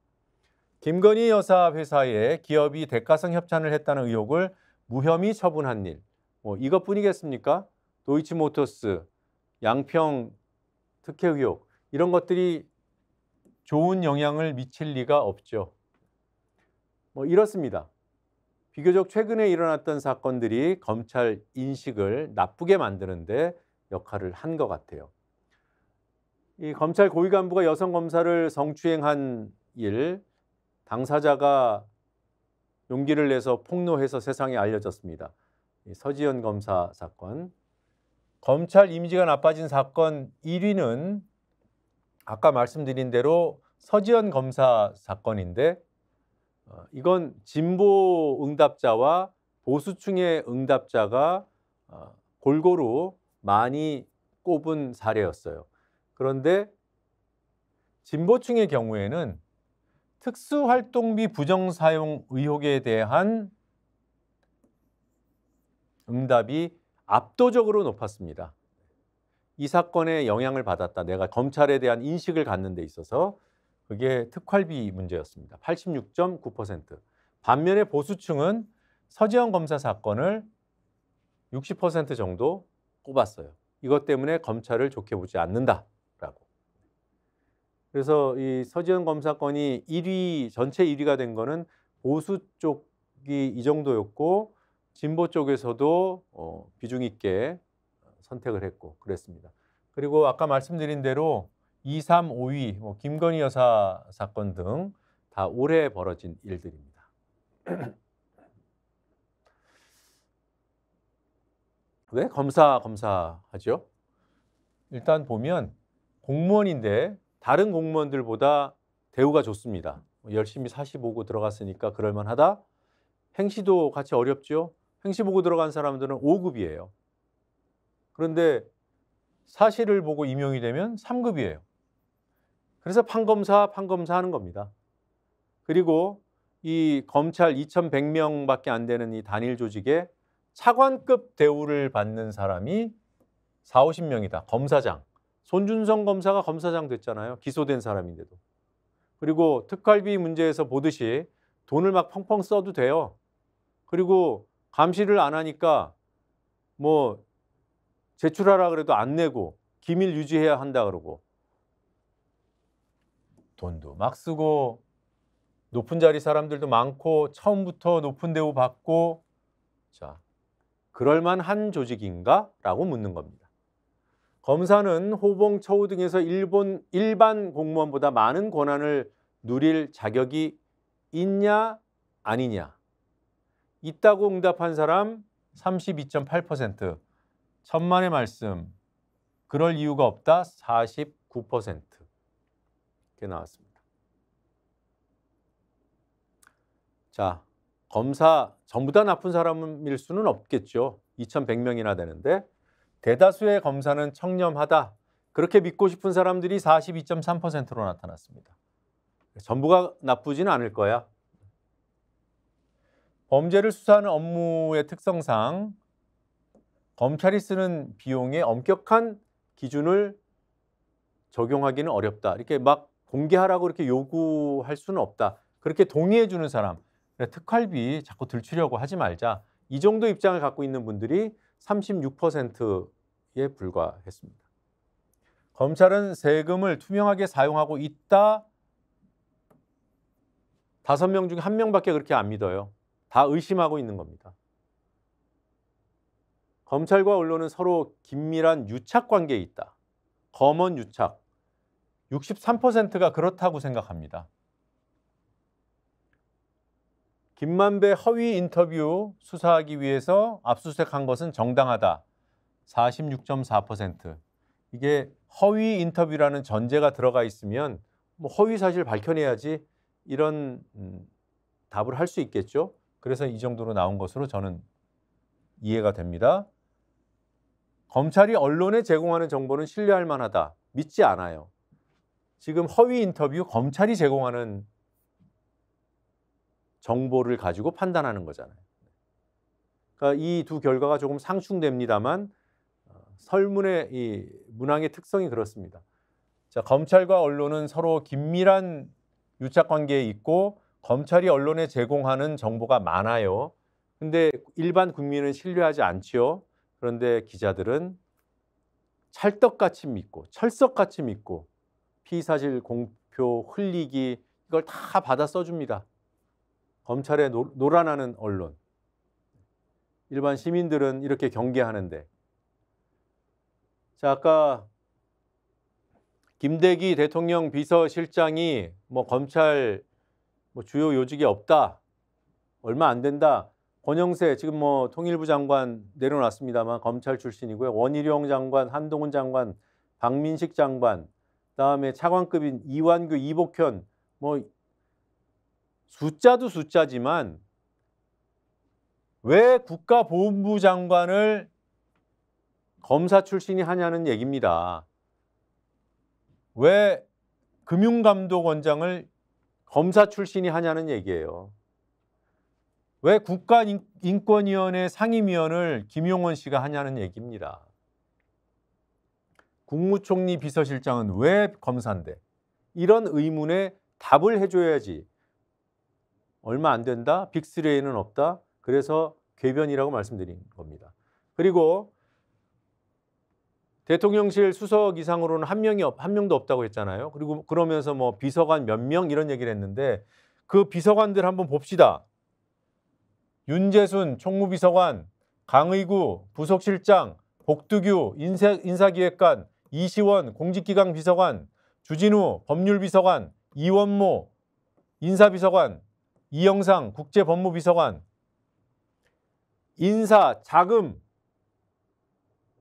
김건희 여사 회사에 기업이 대가성 협찬을 했다는 의혹을 무혐의 처분한 일 이것뿐이겠습니까? 도이치모터스, 양평 특혜 의혹 이런 것들이 좋은 영향을 미칠 리가 없죠. 이렇습니다. 비교적 최근에 일어났던 사건들이 검찰 인식을 나쁘게 만드는데 역할을 한 것 같아요. 이 검찰 고위 간부가 여성 검사를 성추행한 일, 당사자가 용기를 내서 폭로해서 세상에 알려졌습니다. 서지현 검사 사건. 검찰 이미지가 나빠진 사건 1위는 아까 말씀드린 대로 서지현 검사 사건인데 이건 진보 응답자와 보수층의 응답자가 골고루 많이 꼽은 사례였어요. 그런데 진보층의 경우에는 특수활동비 부정사용 의혹에 대한 응답이 압도적으로 높았습니다. 이 사건에 영향을 받았다. 내가 검찰에 대한 인식을 갖는 데 있어서 그게 특활비 문제였습니다. 86.9%. 반면에 보수층은 서지현 검사 사건을 60% 정도 꼽았어요. 이것 때문에 검찰을 좋게 보지 않는다라고. 그래서 이 서지현 검사 건이 1위, 전체 1위가 된 거는 보수 쪽이 이 정도였고 진보 쪽에서도 비중 있게 선택을 했고 그랬습니다. 그리고 아까 말씀드린 대로 2, 3, 5위, 김건희 여사 사건 등 다 올해 벌어진 일들입니다. 왜 검사하죠? 일단 보면 공무원인데 다른 공무원들보다 대우가 좋습니다. 열심히 사시 보고 들어갔으니까 그럴만하다. 행시도 같이 어렵죠. 행시 보고 들어간 사람들은 5급이에요. 그런데 사시를 보고 임용이 되면 3급이에요. 그래서 판검사 하는 겁니다. 그리고 이 검찰 2,100명밖에 안 되는 이 단일 조직에 차관급 대우를 받는 사람이 40-50명이다. 검사장. 손준성 검사가 검사장 됐잖아요. 기소된 사람인데도. 그리고 특활비 문제에서 보듯이 돈을 막 펑펑 써도 돼요. 그리고 감시를 안 하니까 뭐 제출하라 그래도 안 내고 기밀 유지해야 한다 그러고 돈도 막 쓰고 높은 자리 사람들도 많고 처음부터 높은 대우 받고 자, 그럴만한 조직인가? 라고 묻는 겁니다. 검사는 호봉, 처우 등에서 일반 공무원보다 많은 권한을 누릴 자격이 있냐 아니냐. 있다고 응답한 사람 32.8%. 천만의 말씀. 그럴 이유가 없다 49%. 이렇게 나왔습니다. 자, 검사 전부 다 나쁜 사람일 수는 없겠죠. 2,100명이나 되는데 대다수의 검사는 청렴하다. 그렇게 믿고 싶은 사람들이 42.3%로 나타났습니다. 전부가 나쁘지는 않을 거야. 범죄를 수사하는 업무의 특성상 검찰이 쓰는 비용에 엄격한 기준을 적용하기는 어렵다. 이렇게 막 공개하라고 이렇게 요구할 수는 없다. 그렇게 동의해 주는 사람. 특활비 자꾸 들추려고 하지 말자. 이 정도 입장을 갖고 있는 분들이 36%에 불과했습니다. 검찰은 세금을 투명하게 사용하고 있다. 5명 중에 1명밖에 그렇게 안 믿어요. 다 의심하고 있는 겁니다. 검찰과 언론은 서로 긴밀한 유착 관계에 있다. 검언 유착. 63%가 그렇다고 생각합니다. 김만배 허위 인터뷰 수사하기 위해서 압수수색한 것은 정당하다. 46.4%. 이게 허위 인터뷰라는 전제가 들어가 있으면 뭐 허위 사실 밝혀내야지 이런 답을 할 수 있겠죠. 그래서 이 정도로 나온 것으로 저는 이해가 됩니다. 검찰이 언론에 제공하는 정보는 신뢰할 만하다. 믿지 않아요. 지금 허위 인터뷰 검찰이 제공하는 정보를 가지고 판단하는 거잖아요. 그러니까 이 두 결과가 조금 상충됩니다만 설문의 이 문항의 특성이 그렇습니다. 자, 검찰과 언론은 서로 긴밀한 유착 관계에 있고 검찰이 언론에 제공하는 정보가 많아요. 근데 일반 국민은 신뢰하지 않지요. 그런데 기자들은 찰떡같이 믿고 철석같이 믿고 피의사실 공표 흘리기 이걸 다 받아 써줍니다. 검찰에 놀아나는 언론. 일반 시민들은 이렇게 경계하는데. 자, 아까 김대기 대통령 비서실장이 검찰 주요 요직이 없다. 얼마 안 된다. 권영세 지금 통일부 장관 내려놨습니다만 검찰 출신이고요. 원희룡 장관, 한동훈 장관, 박민식 장관, 그다음에 차관급인 이완규, 이복현 숫자도 숫자지만 왜 국가보훈부 장관을 검사 출신이 하냐는 얘기입니다. 왜 금융감독원장을 검사 출신이 하냐는 얘기예요. 왜 국가인권위원회 상임위원을 김용원 씨가 하냐는 얘기입니다. 국무총리 비서실장은 왜 검사인데? 이런 의문에 답을 해줘야지. 얼마 안 된다? 빅3에는 없다? 그래서 궤변이라고 말씀드린 겁니다. 그리고 대통령실 수석 이상으로는 한 명도 없다고 했잖아요. 그리고 그러면서 뭐 비서관 몇 명 이런 얘기를 했는데 그 비서관들 한번 봅시다. 윤재순 총무비서관, 강의구 부속실장, 복두규 인사기획관, 이시원 공직기강 비서관, 주진우 법률비서관, 이원모 인사비서관, 이영상 국제법무비서관, 인사, 자금,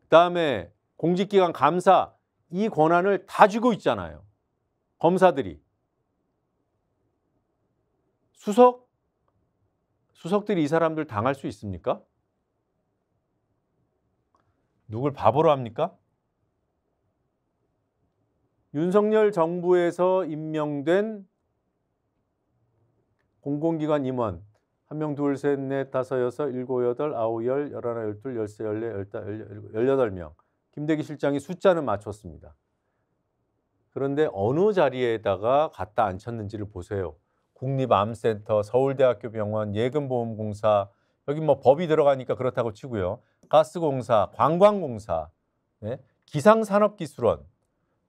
그다음에 공직기관 감사 이 권한을 다 쥐고 있잖아요. 검사들이. 수석들이 이 사람들 당할 수 있습니까? 누굴 바보로 합니까? 윤석열 정부에서 임명된 공공기관 임원 1명, 2, 3, 4, 5, 6, 7, 8, 9, 10, 11, 12, 13, 14, 18명. 김대기 실장이 숫자는 맞췄습니다. 그런데 어느 자리에다가 갖다 앉혔는지를 보세요. 국립암센터, 서울대학교 병원, 예금보험공사, 여기 뭐 법이 들어가니까 그렇다고 치고요. 가스공사, 관광공사, 네? 기상산업기술원,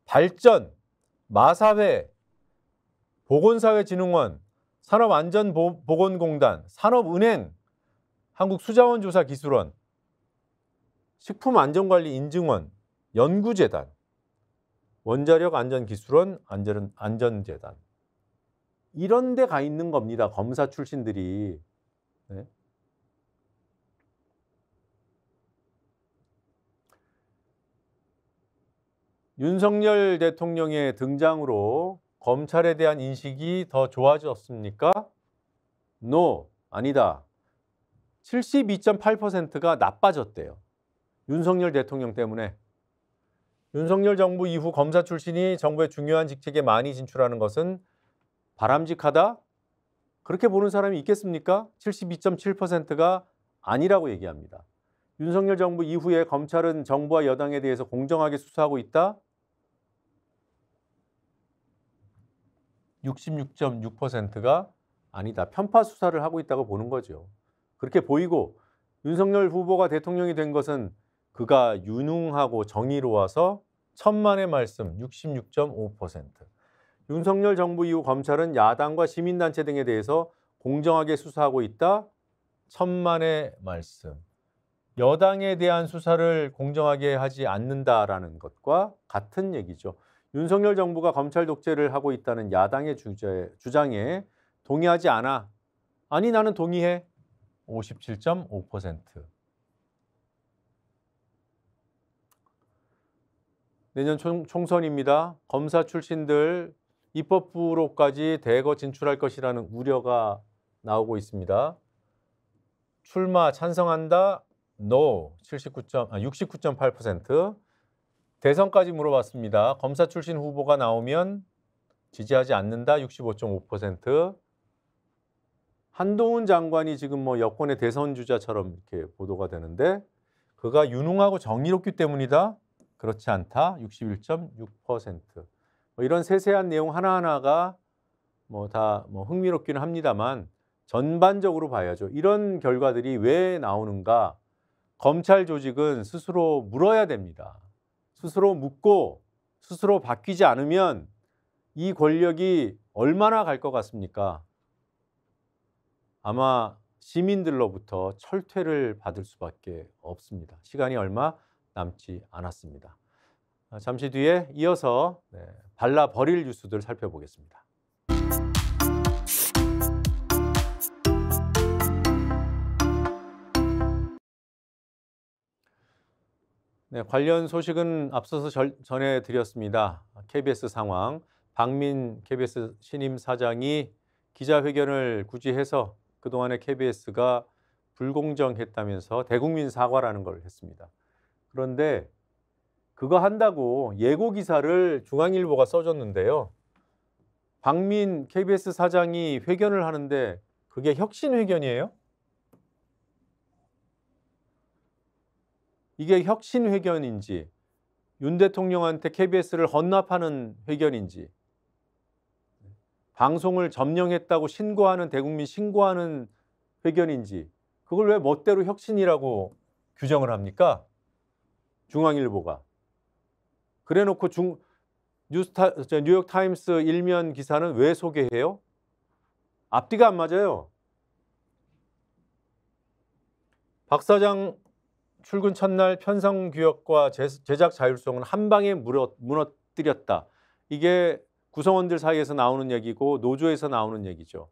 발전, 마사회, 보건사회진흥원, 산업안전보건공단, 산업은행, 한국수자원조사기술원, 식품안전관리인증원, 연구재단, 원자력안전기술원, 안전재단 이런 데 가 있는 겁니다. 검사 출신들이. 네? 윤석열 대통령의 등장으로 검찰에 대한 인식이 더 좋아졌습니까? No, 아니다. 72.8%가 나빠졌대요. 윤석열 대통령 때문에. 윤석열 정부 이후 검사 출신이 정부의 중요한 직책에 많이 진출하는 것은 바람직하다? 그렇게 보는 사람이 있겠습니까? 72.7%가 아니라고 얘기합니다. 윤석열 정부 이후에 검찰은 정부와 여당에 대해서 공정하게 수사하고 있다? 66.6%가 아니다. 편파 수사를 하고 있다고 보는 거죠. 그렇게 보이고 윤석열 후보가 대통령이 된 것은 그가 유능하고 정의로워서 천만의 말씀 66.5%. 윤석열 정부 이후 검찰은 야당과 시민단체 등에 대해서 공정하게 수사하고 있다. 천만의 말씀. 여당에 대한 수사를 공정하게 하지 않는다라는 것과 같은 얘기죠. 윤석열 정부가 검찰 독재를 하고 있다는 야당의 주장에 동의하지 않아. 아니 나는 동의해. 57.5%. 내년 총선입니다. 검사 출신들 입법부로까지 대거 진출할 것이라는 우려가 나오고 있습니다. 출마 찬성한다? No. 69.8%. 대선까지 물어봤습니다. 검사 출신 후보가 나오면 지지하지 않는다? 65.5%. 한동훈 장관이 지금 뭐 여권의 대선 주자처럼 이렇게 보도가 되는데 그가 유능하고 정의롭기 때문이다? 그렇지 않다. 61.6%. 뭐 이런 세세한 내용 하나하나가 뭐 다 뭐 흥미롭기는 합니다만 전반적으로 봐야죠. 이런 결과들이 왜 나오는가? 검찰 조직은 스스로 물어야 됩니다. 스스로 묻고 스스로 바뀌지 않으면 이 권력이 얼마나 갈 것 같습니까? 아마 시민들로부터 철퇴를 받을 수밖에 없습니다. 시간이 얼마 남지 않았습니다. 잠시 뒤에 이어서 발라 버릴 뉴스들 살펴보겠습니다. 네, 관련 소식은 앞서서 전해드렸습니다. KBS 상황, 박민 KBS 신임 사장이 기자회견을 굳이 해서 그동안에 KBS가 불공정했다면서 대국민 사과라는 걸 했습니다. 그런데 그거 한다고 예고 기사를 중앙일보가 써줬는데요. 박민 KBS 사장이 회견을 하는데 그게 혁신회견이에요? 이게 혁신회견인지 윤 대통령한테 KBS를 헌납하는 회견인지 방송을 점령했다고 신고하는 대국민 신고하는 회견인지 그걸 왜 멋대로 혁신이라고 규정을 합니까? 중앙일보가. 그래놓고 뉴욕타임스 일면 기사는 왜 소개해요? 앞뒤가 안 맞아요. 박 사장 출근 첫날 편성규격과 제작 자율성은 한 방에 무너뜨렸다. 이게 구성원들 사이에서 나오는 얘기고 노조에서 나오는 얘기죠.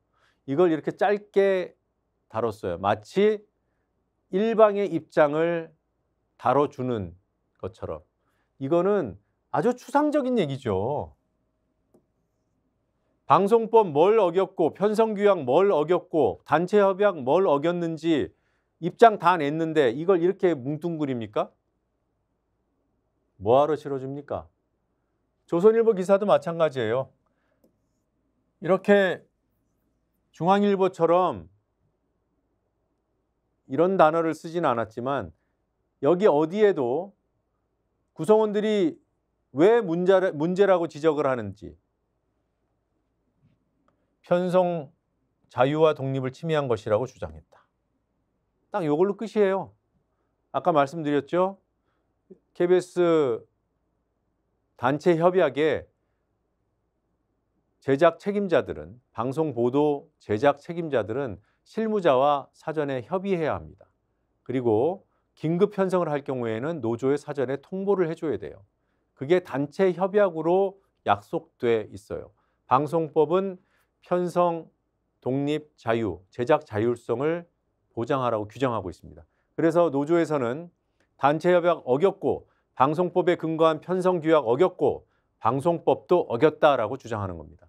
이걸 이렇게 짧게 다뤘어요. 마치 일방의 입장을 다뤄주는 것처럼. 이거는 아주 추상적인 얘기죠. 방송법 뭘 어겼고 편성규약 뭘 어겼고 단체협약 뭘 어겼는지 입장 다 냈는데 이걸 이렇게 뭉뚱그립니까? 뭐하러 실어줍니까? 조선일보 기사도 마찬가지예요. 이렇게 중앙일보처럼 이런 단어를 쓰진 않았지만 여기 어디에도 구성원들이 왜 문제라고 지적을 하는지 편성 자유와 독립을 침해한 것이라고 주장했다. 딱 이걸로 끝이에요. 아까 말씀드렸죠? KBS 단체 협약에 제작 책임자들은 방송 보도 제작 책임자들은 실무자와 사전에 협의해야 합니다. 그리고 긴급 편성을 할 경우에는 노조에 사전에 통보를 해줘야 돼요. 그게 단체 협약으로 약속돼 있어요. 방송법은 편성, 독립, 자유, 제작 자율성을 보장하라고 규정하고 있습니다. 그래서 노조에서는 단체 협약 어겼고 방송법에 근거한 편성 규약 어겼고 방송법도 어겼다라고 주장하는 겁니다.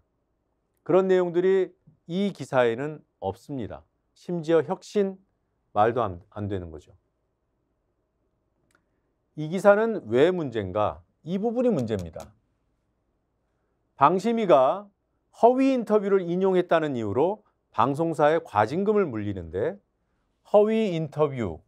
그런 내용들이 이 기사에는 없습니다. 심지어 혁신 말도 안 되는 거죠. 이 기사는 왜 문제인가? 이 부분이 문제입니다. 방심위가 허위 인터뷰를 인용했다는 이유로 방송사에 과징금을 물리는데 허위 인터뷰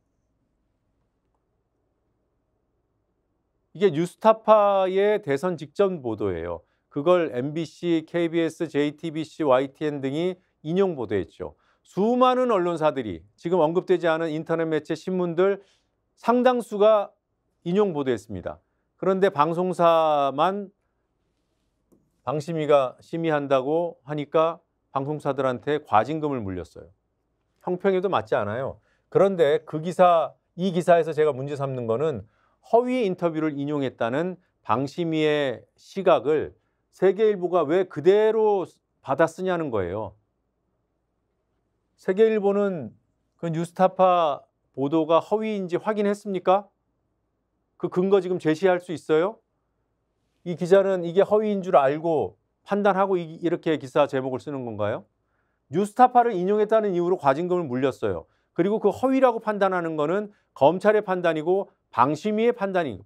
이게 뉴스타파의 대선 직전 보도예요. 그걸 MBC, KBS, JTBC, YTN 등이 인용 보도했죠. 수많은 언론사들이 지금 언급되지 않은 인터넷 매체 신문들 상당수가 인용 보도했습니다. 그런데 방송사만 방심위가 심의한다고 하니까 방송사들한테 과징금을 물렸어요. 형평에도 맞지 않아요. 그런데 이 기사에서 제가 문제 삼는 거는 허위 인터뷰를 인용했다는 방심위의 시각을 세계일보가 왜 그대로 받아 쓰냐는 거예요. 세계일보는 그 뉴스타파 보도가 허위인지 확인했습니까? 그 근거 지금 제시할 수 있어요? 이 기자는 이게 허위인 줄 알고 판단하고 이렇게 기사 제목을 쓰는 건가요? 뉴스타파를 인용했다는 이유로 과징금을 물렸어요. 그리고 그 허위라고 판단하는 거는 검찰의 판단이고 방심위의 판단이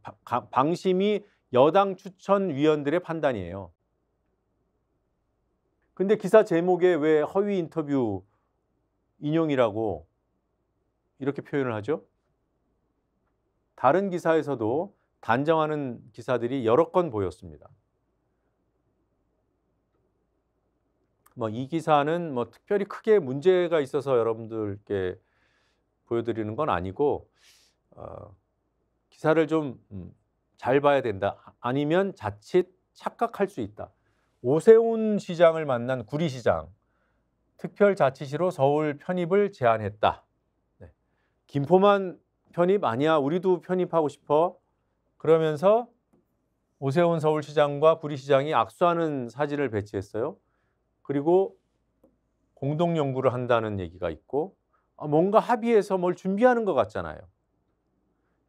방심위 여당 추천위원들의 판단이에요. 근데 기사 제목에 왜 허위 인터뷰 인용이라고 이렇게 표현을 하죠? 다른 기사에서도 단정하는 기사들이 여러 건 보였습니다. 이 기사는 특별히 크게 문제가 있어서 여러분들께 보여드리는 건 아니고 기사를 좀 잘 봐야 된다. 아니면 자칫 착각할 수 있다. 오세훈 시장을 만난 구리시장 특별자치시로 서울 편입을 제안했다. 네. 김포만 편입 아니야. 우리도 편입하고 싶어. 그러면서 오세훈 서울시장과 구리시장이 악수하는 사진을 배치했어요. 그리고 공동 연구를 한다는 얘기가 있고 뭔가 합의해서 뭘 준비하는 것 같잖아요.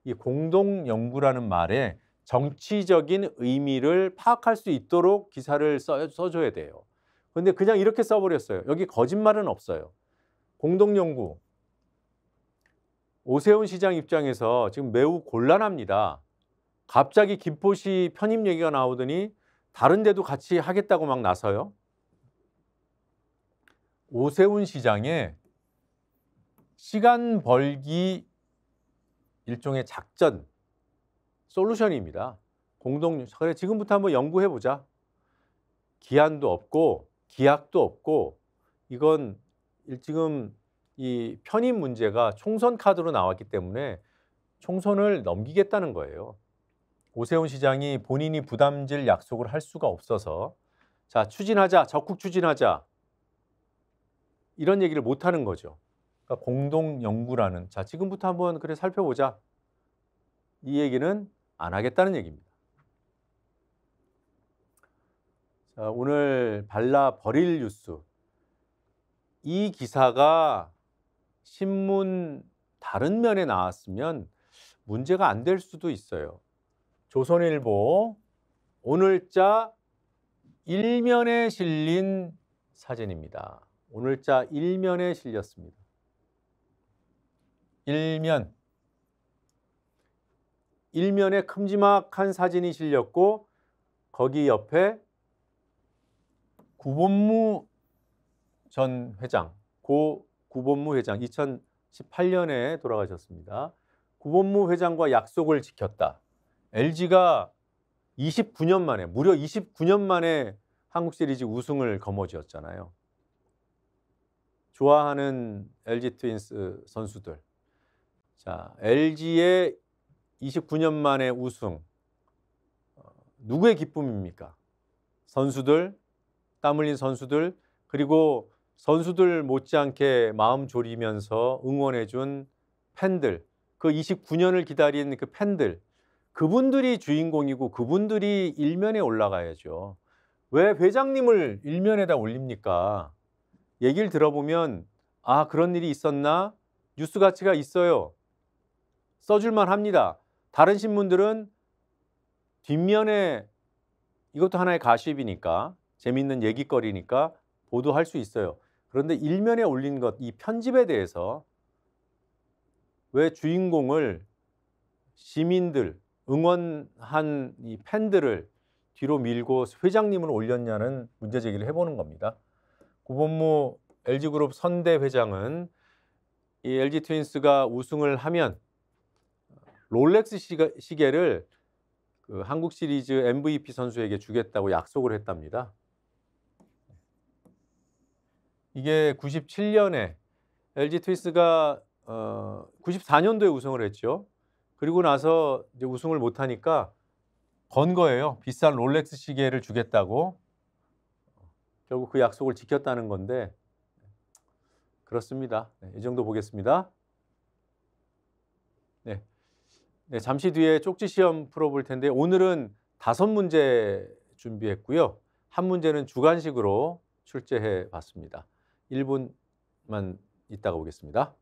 이 공동 연구라는 말에 정치적인 의미를 파악할 수 있도록 기사를 써줘야 돼요. 그런데 그냥 이렇게 써버렸어요. 여기 거짓말은 없어요. 공동 연구. 오세훈 시장 입장에서 지금 매우 곤란합니다. 갑자기 김포시 편입 얘기가 나오더니 다른 데도 같이 하겠다고 막 나서요. 오세훈 시장의 시간 벌기 일종의 작전, 솔루션입니다. 그래 지금부터 한번 연구해보자. 기한도 없고 기약도 없고 이건 지금 이 편입 문제가 총선 카드로 나왔기 때문에 총선을 넘기겠다는 거예요. 오세훈 시장이 본인이 부담질 약속을 할 수가 없어서 자, 추진하자, 적극 추진하자 이런 얘기를 못 하는 거죠. 그러니까 공동 연구라는 자, 지금부터 한번 그래 살펴보자. 이 얘기는 안 하겠다는 얘기입니다. 자, 오늘 발라 버릴 뉴스. 이 기사가 신문 다른 면에 나왔으면 문제가 안 될 수도 있어요. 조선일보 오늘자 1면에 실린 사진입니다. 오늘자 1면에 실렸습니다. 1면에 큼지막한 사진이 실렸고 거기 옆에 구본무 전 회장, 고 구본무 회장 2018년에 돌아가셨습니다. 구본무 회장과 약속을 지켰다. LG가 29년 만에 무려 29년 만에 한국 시리즈 우승을 거머쥐었잖아요. 좋아하는 LG 트윈스 선수들. 자, LG의 29년 만에 우승. 누구의 기쁨입니까? 선수들, 땀 흘린 선수들, 그리고 선수들 못지않게 마음 졸이면서 응원해준 팬들, 그 29년을 기다린 그 팬들, 그분들이 주인공이고 그분들이 일면에 올라가야죠. 왜 회장님을 일면에다 올립니까? 얘기를 들어보면 아, 그런 일이 있었나? 뉴스 가치가 있어요. 써줄만 합니다. 다른 신문들은 뒷면에 이것도 하나의 가십이니까 재밌는 얘기거리니까 보도할 수 있어요. 그런데 일면에 올린 것, 이 편집에 대해서 왜 주인공을 시민들, 응원한 이 팬들을 뒤로 밀고 회장님을 올렸냐는 문제 제기를 해보는 겁니다. 구본무 LG그룹 선대 회장은 이 LG 트윈스가 우승을 하면 롤렉스 시계를 그 한국 시리즈 MVP 선수에게 주겠다고 약속을 했답니다. 이게 97년에 LG 트윈스가 94년도에 우승을 했죠. 그리고 나서 이제 우승을 못하니까 건 거예요. 비싼 롤렉스 시계를 주겠다고. 결국 그 약속을 지켰다는 건데 그렇습니다. 이 정도 보겠습니다. 네. 네, 잠시 뒤에 쪽지 시험 풀어볼 텐데 오늘은 5문제 준비했고요. 한 문제는 주관식으로 출제해 봤습니다. 1분만 있다가 오겠습니다.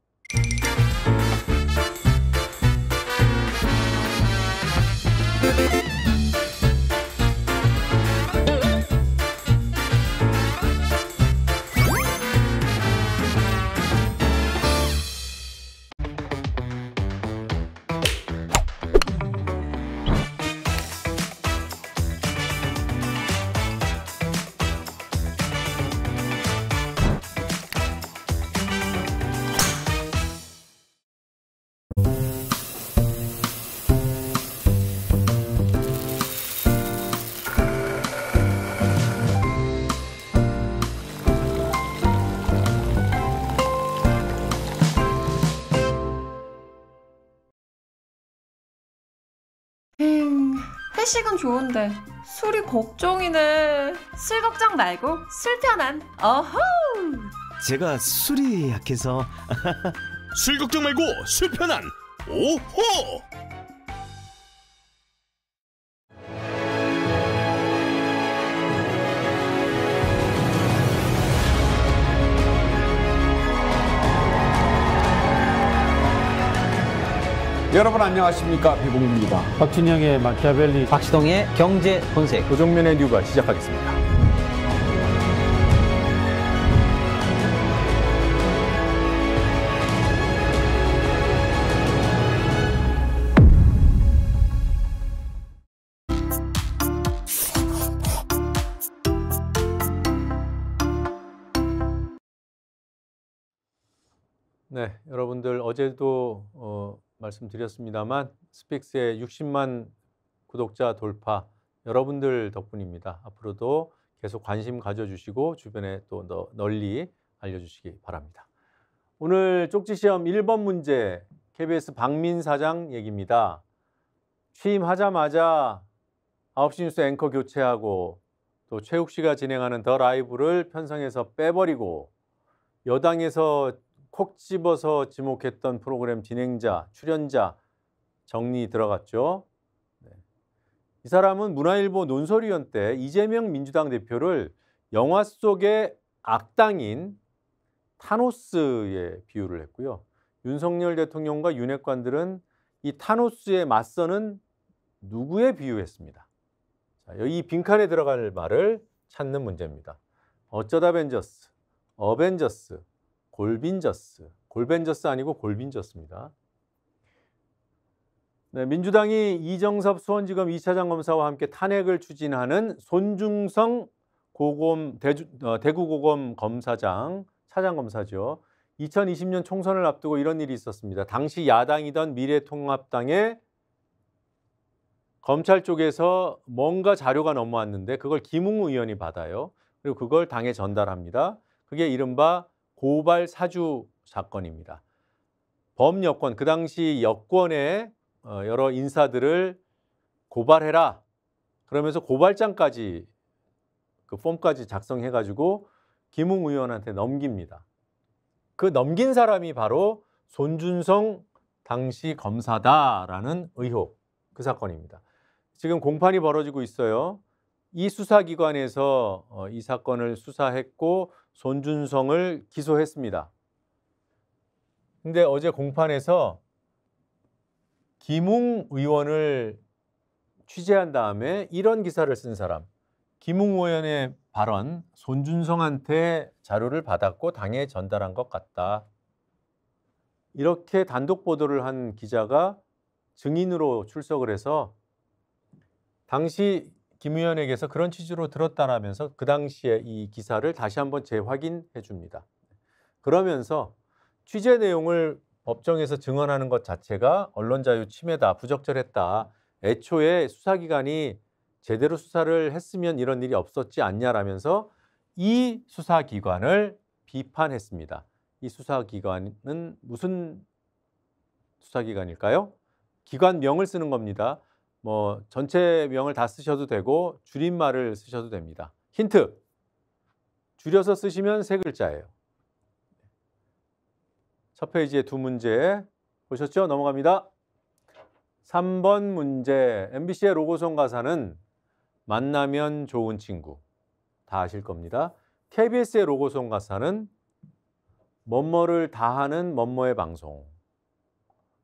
회식은 좋은데 술이 걱정이네. 술 걱정 말고 술 편한 어허. 제가 술이 약해서 술 걱정 말고 술 편한 오호. 여러분 안녕하십니까, 배봉입니다. 박준영의 마키아벨리, 박시동의 경제 본색, 조정면의 뉴발 시작하겠습니다. 네, 여러분들 어제도 말씀드렸습니다만 스픽스의 60만 구독자 돌파 여러분들 덕분입니다. 앞으로도 계속 관심 가져주시고 주변에 또 널리 알려주시기 바랍니다. 오늘 쪽지시험 1번 문제 KBS 박민 사장 얘기입니다. 취임하자마자 9시 뉴스 앵커 교체하고 또 최욱 씨가 진행하는 더 라이브를 편성해서 빼버리고 여당에서 콕 집어서 지목했던 프로그램 진행자, 출연자 정리 들어갔죠. 이 사람은 문화일보 논설위원 때 이재명 민주당 대표를 영화 속의 악당인 타노스에 비유를 했고요. 윤석열 대통령과 윤핵관들은 이 타노스에 맞서는 누구에 비유했습니다. 자, 이 빈칸에 들어갈 말을 찾는 문제입니다. 어쩌다 벤져스, 어벤져스, 골빈저스. 골벤져스 아니고 골빈저스입니다. 네, 민주당이 이정섭 수원지검 2차장 검사와 함께 탄핵을 추진하는 손중성 대구고검 검사장, 차장검사죠. 2020년 총선을 앞두고 이런 일이 있었습니다. 당시 야당이던 미래통합당에 검찰 쪽에서 뭔가 자료가 넘어왔는데 그걸 김웅 의원이 받아요. 그리고 그걸 당에 전달합니다. 그게 이른바 고발 사주 사건입니다. 범여권, 그 당시 여권의 여러 인사들을 고발해라. 그러면서 고발장까지 그 폼까지 작성해가지고 김웅 의원한테 넘깁니다. 그 넘긴 사람이 바로 손준성 당시 검사다라는 의혹, 그 사건입니다. 지금 공판이 벌어지고 있어요. 이 수사기관에서 이 사건을 수사했고 손준성을 기소했습니다. 근데 어제 공판에서 김웅 의원을 취재한 다음에 이런 기사를 쓴 사람, 김웅 의원의 발언, 손준성한테 자료를 받았고 당에 전달한 것 같다. 이렇게 단독 보도를 한 기자가 증인으로 출석을 해서 당시 김 의원에게서 그런 취지로 들었다라면서 그 당시에 이 기사를 다시 한번 재확인해 줍니다. 그러면서 취재 내용을 법정에서 증언하는 것 자체가 언론자유 침해다, 부적절했다. 애초에 수사기관이 제대로 수사를 했으면 이런 일이 없었지 않냐라면서 이 수사기관을 비판했습니다. 이 수사기관은 무슨 수사기관일까요? 기관명을 쓰는 겁니다. 뭐 전체 명을 다 쓰셔도 되고 줄임말을 쓰셔도 됩니다. 힌트! 줄여서 쓰시면 세 글자예요. 첫 페이지에 두 문제 보셨죠? 넘어갑니다. 3번 문제, MBC의 로고송 가사는 만나면 좋은 친구. 다 아실 겁니다. KBS의 로고송 가사는 뭐뭐를 다 하는 뭐뭐의 방송.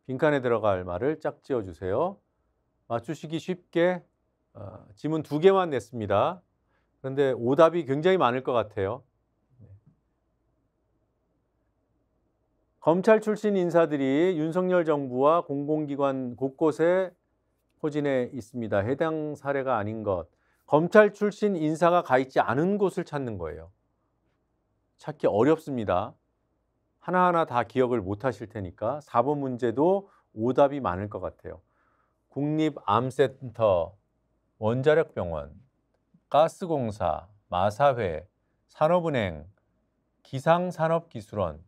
빈칸에 들어갈 말을 짝 지어주세요. 맞추시기 쉽게 지문 2개만 냈습니다. 그런데 오답이 굉장히 많을 것 같아요. 검찰 출신 인사들이 윤석열 정부와 공공기관 곳곳에 포진해 있습니다. 해당 사례가 아닌 것. 검찰 출신 인사가 가 있지 않은 곳을 찾는 거예요. 찾기 어렵습니다. 하나하나 다 기억을 못 하실 테니까 4번 문제도 오답이 많을 것 같아요. 국립암센터, 원자력병원, 가스공사, 마사회, 산업은행, 기상산업기술원.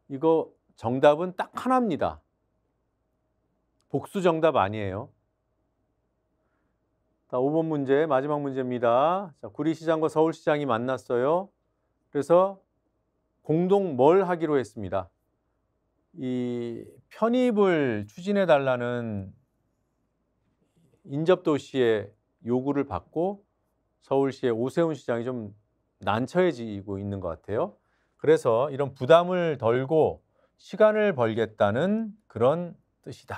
이거 정답은 딱 하나입니다. 복수 정답 아니에요. 자, 5번 문제, 마지막 문제입니다. 자, 구리시장과 서울시장이 만났어요. 그래서 공동 뭘 하기로 했습니다. 이 편입을 추진해 달라는 인접도시의 요구를 받고 서울시의 오세훈 시장이 좀 난처해지고 있는 것 같아요. 그래서 이런 부담을 덜고 시간을 벌겠다는 그런 뜻이다.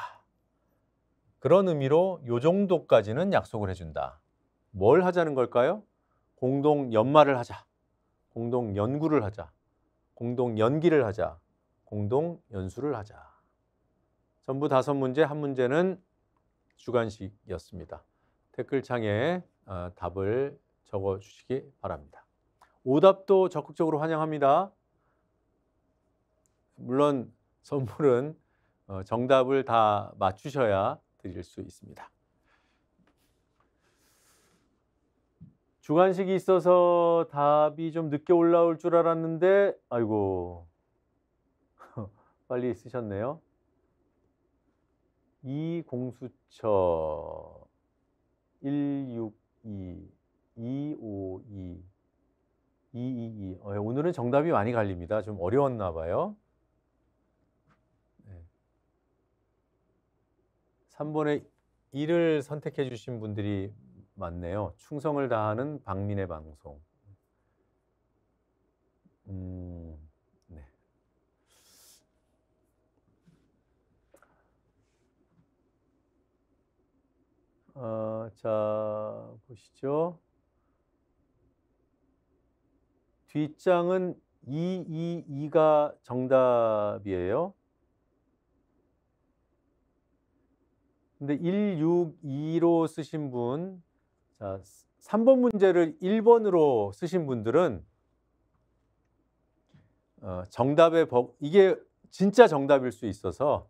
그런 의미로 요 정도까지는 약속을 해준다. 뭘 하자는 걸까요? 공동 연말을 하자. 공동 연구를 하자. 공동 연기를 하자. 공동 연수를 하자. 전부 5문제, 한 문제는 주관식이었습니다. 댓글창에 답을 적어주시기 바랍니다. 오답도 적극적으로 환영합니다. 물론 선물은 정답을 다 맞추셔야 드릴 수 있습니다. 주관식이 있어서 답이 좀 늦게 올라올 줄 알았는데 아이고 빨리 쓰셨네요. 이공수처 162 252 222 오늘은 정답이 많이 갈립니다. 좀 어려웠나 봐요. 네. 3번에 1을 선택해 주신 분들이 많네요. 충성을 다하는 박민의 방송. 네. 자, 보시죠. 뒷장은 222가 정답이에요. 근데 162로 쓰신 분, 자, 3번 문제를 1번으로 쓰신 분들은 이게 진짜 정답일 수 있어서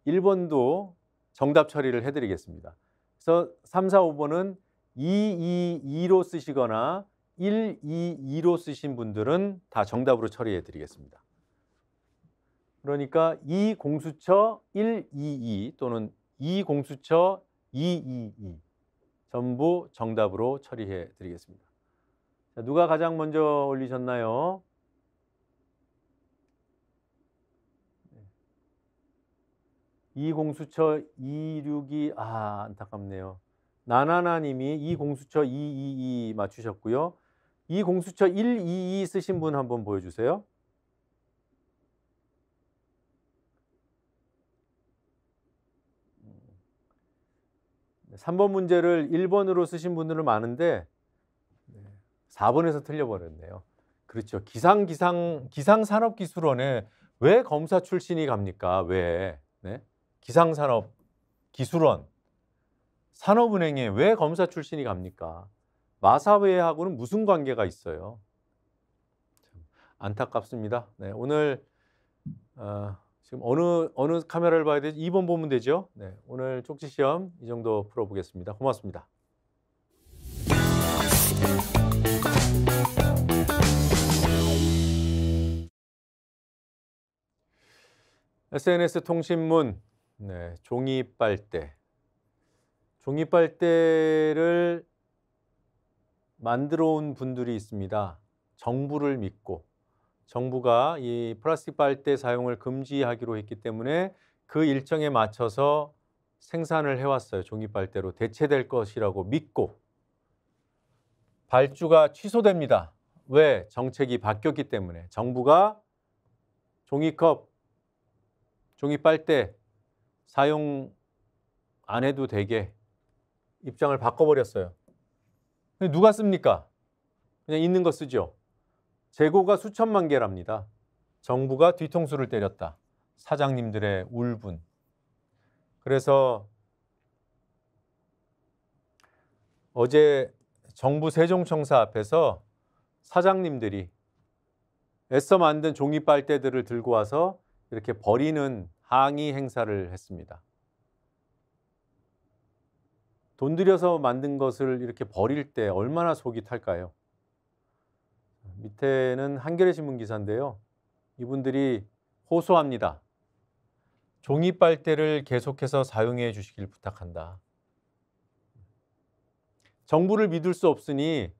1번도 정답 처리를 해드리겠습니다. 그래서 3, 4, 5번은 222로 쓰시거나 122로 쓰신 분들은 다 정답으로 처리해 드리겠습니다. 그러니까 2공수처 122 또는 2공수처 222 전부 정답으로 처리해 드리겠습니다. 자, 누가 가장 먼저 올리셨나요? 이공수처 262 안타깝네요. 나나나님이 이공수처 222 맞추셨고요. 이공수처 122 쓰신 분 한번 보여주세요. 3번 문제를 1번으로 쓰신 분들은 많은데 4번에서 틀려버렸네요. 그렇죠. 기상산업기술원에 왜 검사 출신이 갑니까? 왜? 네? 기상산업기술원, 산업은행에 왜 검사 출신이 갑니까? 마사회하고는 무슨 관계가 있어요? 참 안타깝습니다. 네, 오늘 지금 어느 카메라를 봐야 되지? 2번 보면 되죠? 네, 오늘 쪽지시험 이 정도 풀어보겠습니다. 고맙습니다. SNS 통신문, 네, 종이빨대. 종이빨대를 만들어 온 분들이 있습니다. 정부를 믿고 정부가 이 플라스틱 빨대 사용을 금지하기로 했기 때문에 그 일정에 맞춰서 생산을 해왔어요. 종이빨대로 대체될 것이라고 믿고 발주가 취소됩니다. 왜? 정책이 바뀌었기 때문에 정부가 종이컵, 종이빨대 사용 안 해도 되게 입장을 바꿔버렸어요. 누가 씁니까? 그냥 있는 거 쓰죠. 재고가 수천만 개랍니다. 정부가 뒤통수를 때렸다. 사장님들의 울분. 그래서 어제 정부 세종청사 앞에서 사장님들이 애써 만든 종이 빨대들을 들고 와서 이렇게 버리는 항의 행사를 했습니다. 돈 들여서 만든 것을 이렇게 버릴 때 얼마나 속이 탈까요? 밑에는 한겨레 신문 기사인데요. 이분들이 호소합니다. 종이 빨대를 계속해서 사용해 주시길 부탁한다. 정부를 믿을 수 없으니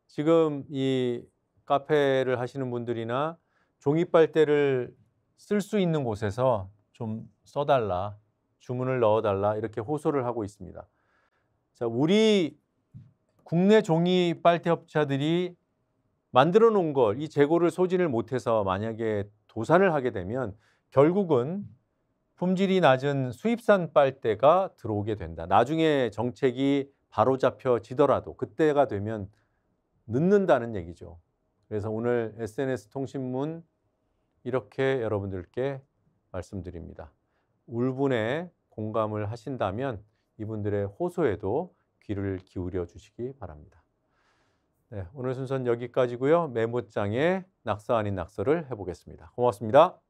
지금 이 카페를 하시는 분들이나 종이 빨대를 쓸 수 있는 곳에서 좀 써달라, 주문을 넣어달라 이렇게 호소를 하고 있습니다. 자, 우리 국내 종이 빨대 업체들이 만들어 놓은 걸 이 재고를 소진을 못해서 만약에 도산을 하게 되면 결국은 품질이 낮은 수입산 빨대가 들어오게 된다. 나중에 정책이 바로잡혀지더라도 그때가 되면 늦는다는 얘기죠. 그래서 오늘 SNS 통신문 이렇게 여러분들께 말씀드립니다. 울분에 공감을 하신다면 이분들의 호소에도 귀를 기울여 주시기 바랍니다. 네, 오늘 순서는 여기까지고요. 메모장에 낙서 아닌 낙서를 해보겠습니다. 고맙습니다.